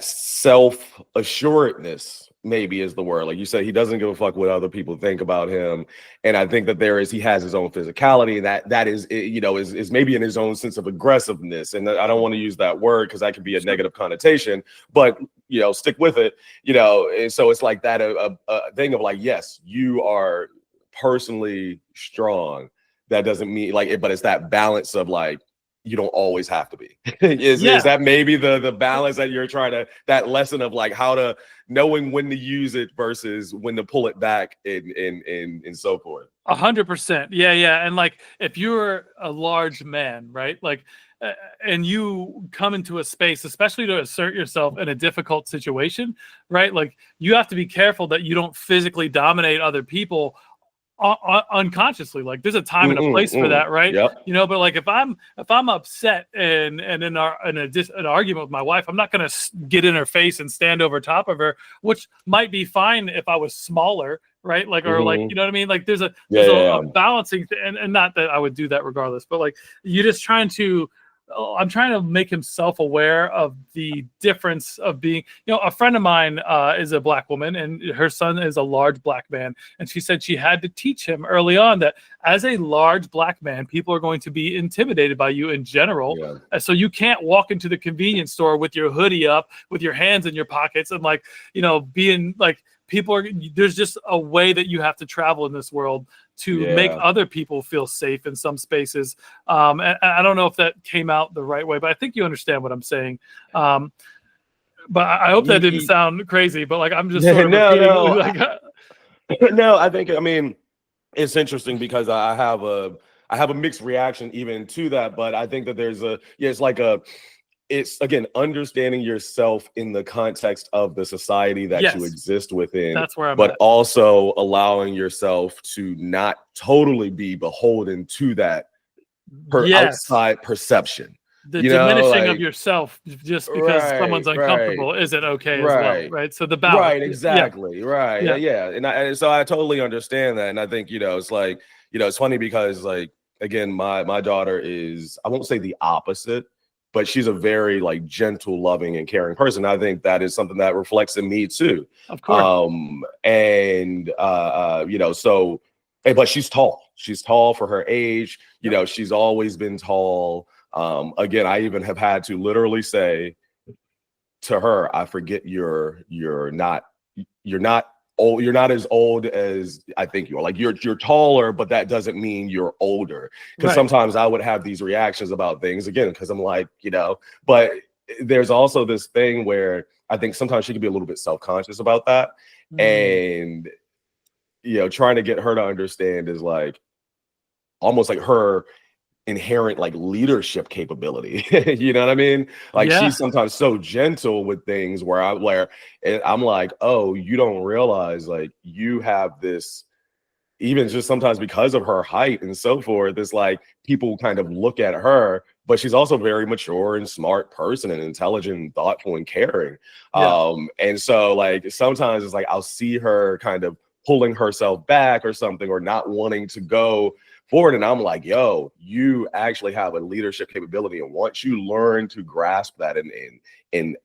[SPEAKER 1] self-assuredness, maybe is the word. Like you said, he doesn't give a fuck what other people think about him. And I think that he has his own physicality, and that is maybe in his own sense of aggressiveness. And I don't want to use that word because that could be a negative connotation, but stick with it, and so it's like that a thing of like, yes, you are personally strong. That doesn't mean but it's that balance of like, you don't always have to be. Is that maybe the balance that you're that lesson of like how to knowing when to use it versus when to pull it back and so forth.
[SPEAKER 2] 100%. Yeah. And like, if you're a large man, right? Like, and you come into a space, especially to assert yourself in a difficult situation, right? Like you have to be careful that you don't physically dominate other people unconsciously. Like there's a time and a place for that, right?
[SPEAKER 1] Yep.
[SPEAKER 2] But like if I'm upset and in an argument with my wife, I'm not going to get in her face and stand over top of her, which might be fine if I was smaller, right? Like, or like, you know what I mean? Like there's a balancing and not that I would do that regardless, but like you're just I'm trying to make him self-aware of the difference of being, a friend of mine is a Black woman and her son is a large Black man. And she said she had to teach him early on that as a large Black man, people are going to be intimidated by you in general. Yeah. So you can't walk into the convenience store with your hoodie up, with your hands in your pockets and like, being like, there's just a way that you have to travel in this world to make other people feel safe in some spaces. And I don't know if that came out the right way, but I think you understand what I'm saying. But I hope that didn't sound crazy, but like, I'm just sort of
[SPEAKER 1] No, I mean, it's interesting because I have a mixed reaction even to that, but I think that there's it's again, understanding yourself in the context of the society that you exist within.
[SPEAKER 2] That's where I'm
[SPEAKER 1] at.
[SPEAKER 2] Also
[SPEAKER 1] allowing yourself to not totally be beholden to that outside perception.
[SPEAKER 2] The diminishing of yourself just because someone's uncomfortable isn't okay as well, right? So the balance.
[SPEAKER 1] Right, exactly. Yeah. And so I totally understand that. And I think, it's like, it's funny because like, again, my daughter is, I won't say the opposite, but she's a very like gentle, loving, and caring person. I think that is something that reflects in me too.
[SPEAKER 2] Of course.
[SPEAKER 1] So, but she's tall. She's tall for her age. She's always been tall. Again, I even have had to literally say to her, I forget you're not old. You're not as old as I think you are. Like you're taller, but that doesn't mean you're older. Because sometimes I would have these reactions about things again, because I'm like, but there's also this thing where I think sometimes she can be a little bit self-conscious about that. And trying to get her to understand is like almost like her inherent like leadership capability. You know what I mean? Like she's sometimes so gentle with things where I'm like, oh, you don't realize like you have this, even just sometimes because of her height and so forth, it's like people kind of look at her, but she's also a very mature and smart person and intelligent and thoughtful and caring. And so like sometimes it's like I'll see her kind of pulling herself back or something, or not wanting to go forward, and I'm like, yo, you actually have a leadership capability, and once you learn to grasp that and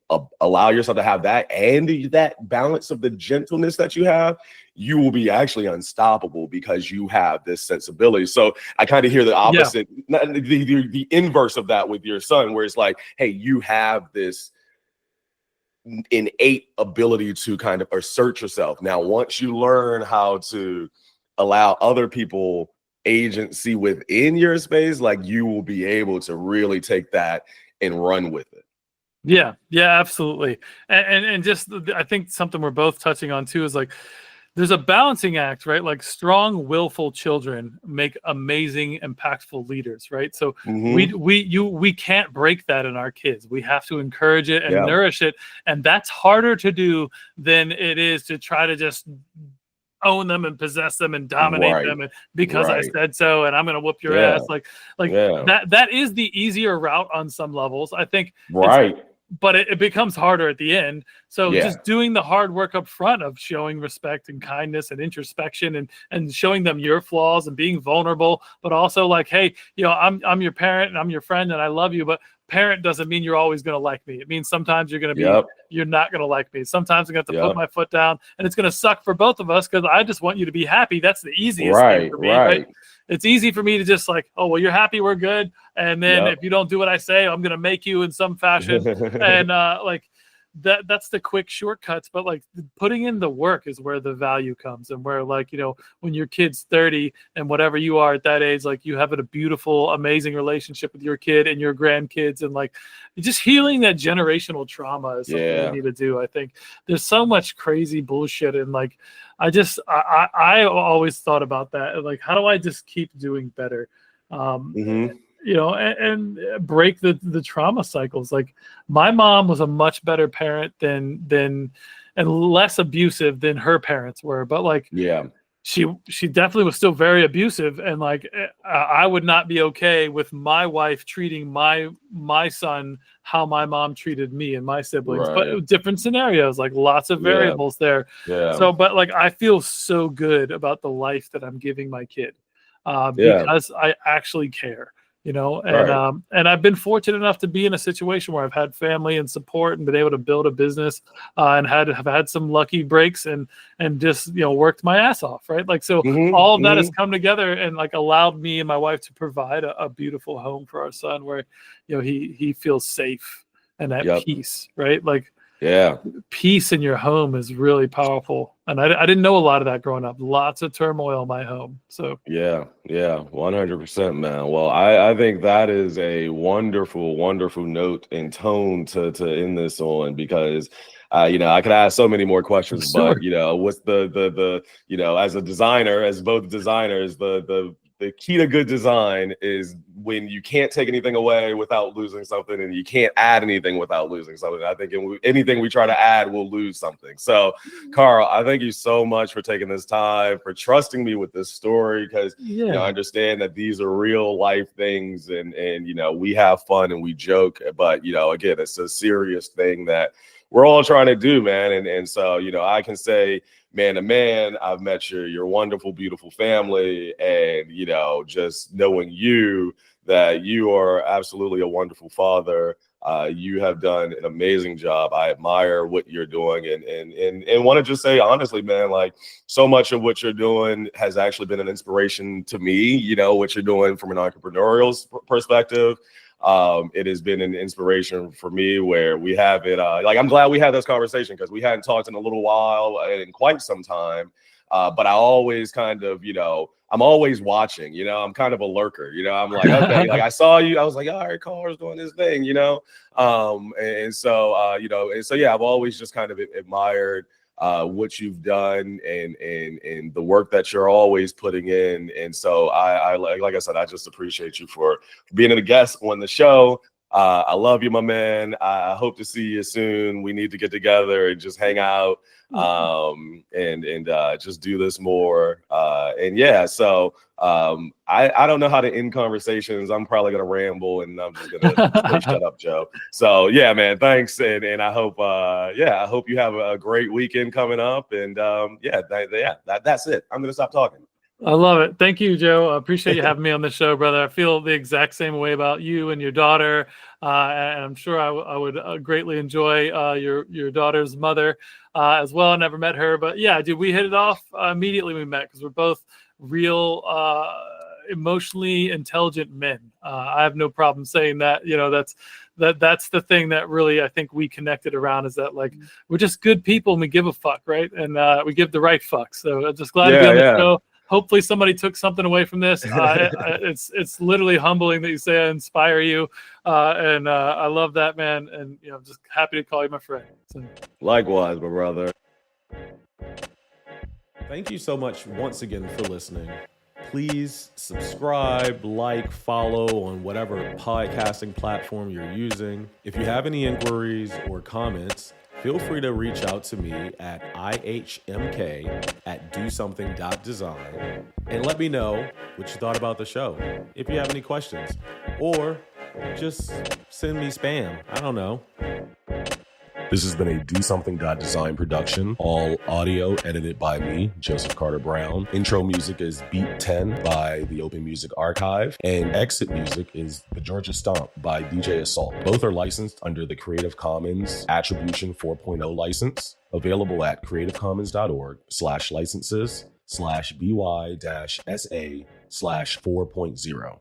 [SPEAKER 1] allow yourself to have that and that balance of the gentleness that you have, you will be actually unstoppable because you have this sensibility. So I kind of hear the opposite, the inverse of that with your son, where it's like, hey, you have this innate ability to kind of assert yourself. Now, once you learn how to allow other people agency within your space, like you will be able to really take that and run with it.
[SPEAKER 2] Yeah, absolutely. And just, I think something we're both touching on too is like, there's a balancing act, right? Like strong, willful children make amazing, impactful leaders, right? So we can't break that in our kids. We have to encourage it and nourish it, and that's harder to do than it is to try to just own them and possess them and dominate them, and because I said so, and I'm gonna whoop your ass. Like that is the easier route on some levels, I think. But it becomes harder at the end. So just doing the hard work up front of showing respect and kindness and introspection and showing them your flaws and being vulnerable, but also like, hey, I'm your parent and I'm your friend and I love you, but parent doesn't mean you're always going to like me. It means sometimes you're going to be, you're not going to like me. Sometimes I'm going to have to put my foot down, and it's going to suck for both of us because I just want you to be happy. That's the easiest thing for me, right? It's easy for me to just like, oh, well, you're happy, we're good. And then if you don't do what I say, I'm going to make you in some fashion. And like that's the quick shortcuts, but like putting in the work is where the value comes, and where like, when your kid's 30 and whatever you are at that age, like you have a beautiful, amazing relationship with your kid and your grandkids, and like just healing that generational trauma is something we need to do. I think there's so much crazy bullshit, and like I always thought about that, like how do I just keep doing better? And break the trauma cycles. Like my mom was a much better parent than and less abusive than her parents were, but like she definitely was still very abusive, and like I would not be okay with my wife treating my son how my mom treated me and my siblings, but different scenarios, like lots of variables there. So but like I feel so good about the life that I'm giving my kid because I actually care. And I've been fortunate enough to be in a situation where I've had family and support and been able to build a business and have had some lucky breaks and just, worked my ass off. Right. Like, so all of that has come together and like allowed me and my wife to provide a beautiful home for our son where, he feels safe and at peace. Right. Like, peace in your home is really powerful. And I didn't know a lot of that growing up. Lots of turmoil in my home. So
[SPEAKER 1] 100%, man. Well, I think that is a wonderful, wonderful note and tone to end this on, because I could ask so many more questions, but what's the as a designer, as both designers, the key to good design is when you can't take anything away without losing something, and you can't add anything without losing something. I think anything we try to add, we'll lose something. So, Carl, I thank you so much for taking this time, for trusting me with this story, because I understand that these are real life things, and we have fun and we joke, but again, it's a serious thing that we're all trying to do, man. And so, I can say man to man. I've met your wonderful, beautiful family, and just knowing you, that you are absolutely a wonderful father. You have done an amazing job. I admire what you're doing, and want to just say honestly, man, like so much of what you're doing has actually been an inspiration to me. What you're doing from an entrepreneurial perspective. It has been an inspiration for me where we have it. I'm glad we had this conversation because we hadn't talked in a little while, in quite some time. But I always kind of, I'm always watching, I'm kind of a lurker, I'm like, okay, like I saw you, I was like, all right, Carl's doing his thing, yeah, I've always just kind of admired what you've done and the work that you're always putting in. And so I like I said, I just appreciate you for being a guest on the show. I love you, my man. I hope to see you soon. We need to get together and just hang out and just do this more. I don't know how to end conversations. I'm probably gonna ramble and I'm just gonna say, shut up, Joe. So yeah, man, thanks, and I hope I hope you have a great weekend coming up. And that's it. I'm gonna stop talking.
[SPEAKER 2] I love it. Thank you, Joe. I appreciate you having me on the show, brother. I feel the exact same way about you and your daughter. And I'm sure I would greatly enjoy your daughter's mother as well. I never met her, but yeah, dude, we hit it off immediately we met because we're both real emotionally intelligent men. I have no problem saying that. That's the thing that really I think we connected around, is that like we're just good people and we give a fuck, right? And we give the right fuck. So I'm just glad to be on the show. Hopefully somebody took something away from this. It's literally humbling that you say I inspire you, and I love that, man. And just happy to call you my friend. So.
[SPEAKER 1] Likewise, my brother.
[SPEAKER 3] Thank you so much once again for listening. Please subscribe, like, follow on whatever podcasting platform you're using. If you have any inquiries or comments, feel free to reach out to me at ihmk@dosomething.design and let me know what you thought about the show. If you have any questions, or just send me spam. I don't know.
[SPEAKER 1] This has been a Do Something.Design production. All audio edited by me, Joseph Carter Brown. Intro music is Beat 10 by the Open Music Archive. And exit music is The Georgia Stomp by DJ Assault. Both are licensed under the Creative Commons Attribution 4.0 license. Available at creativecommons.org/licenses/by-SA/4.0.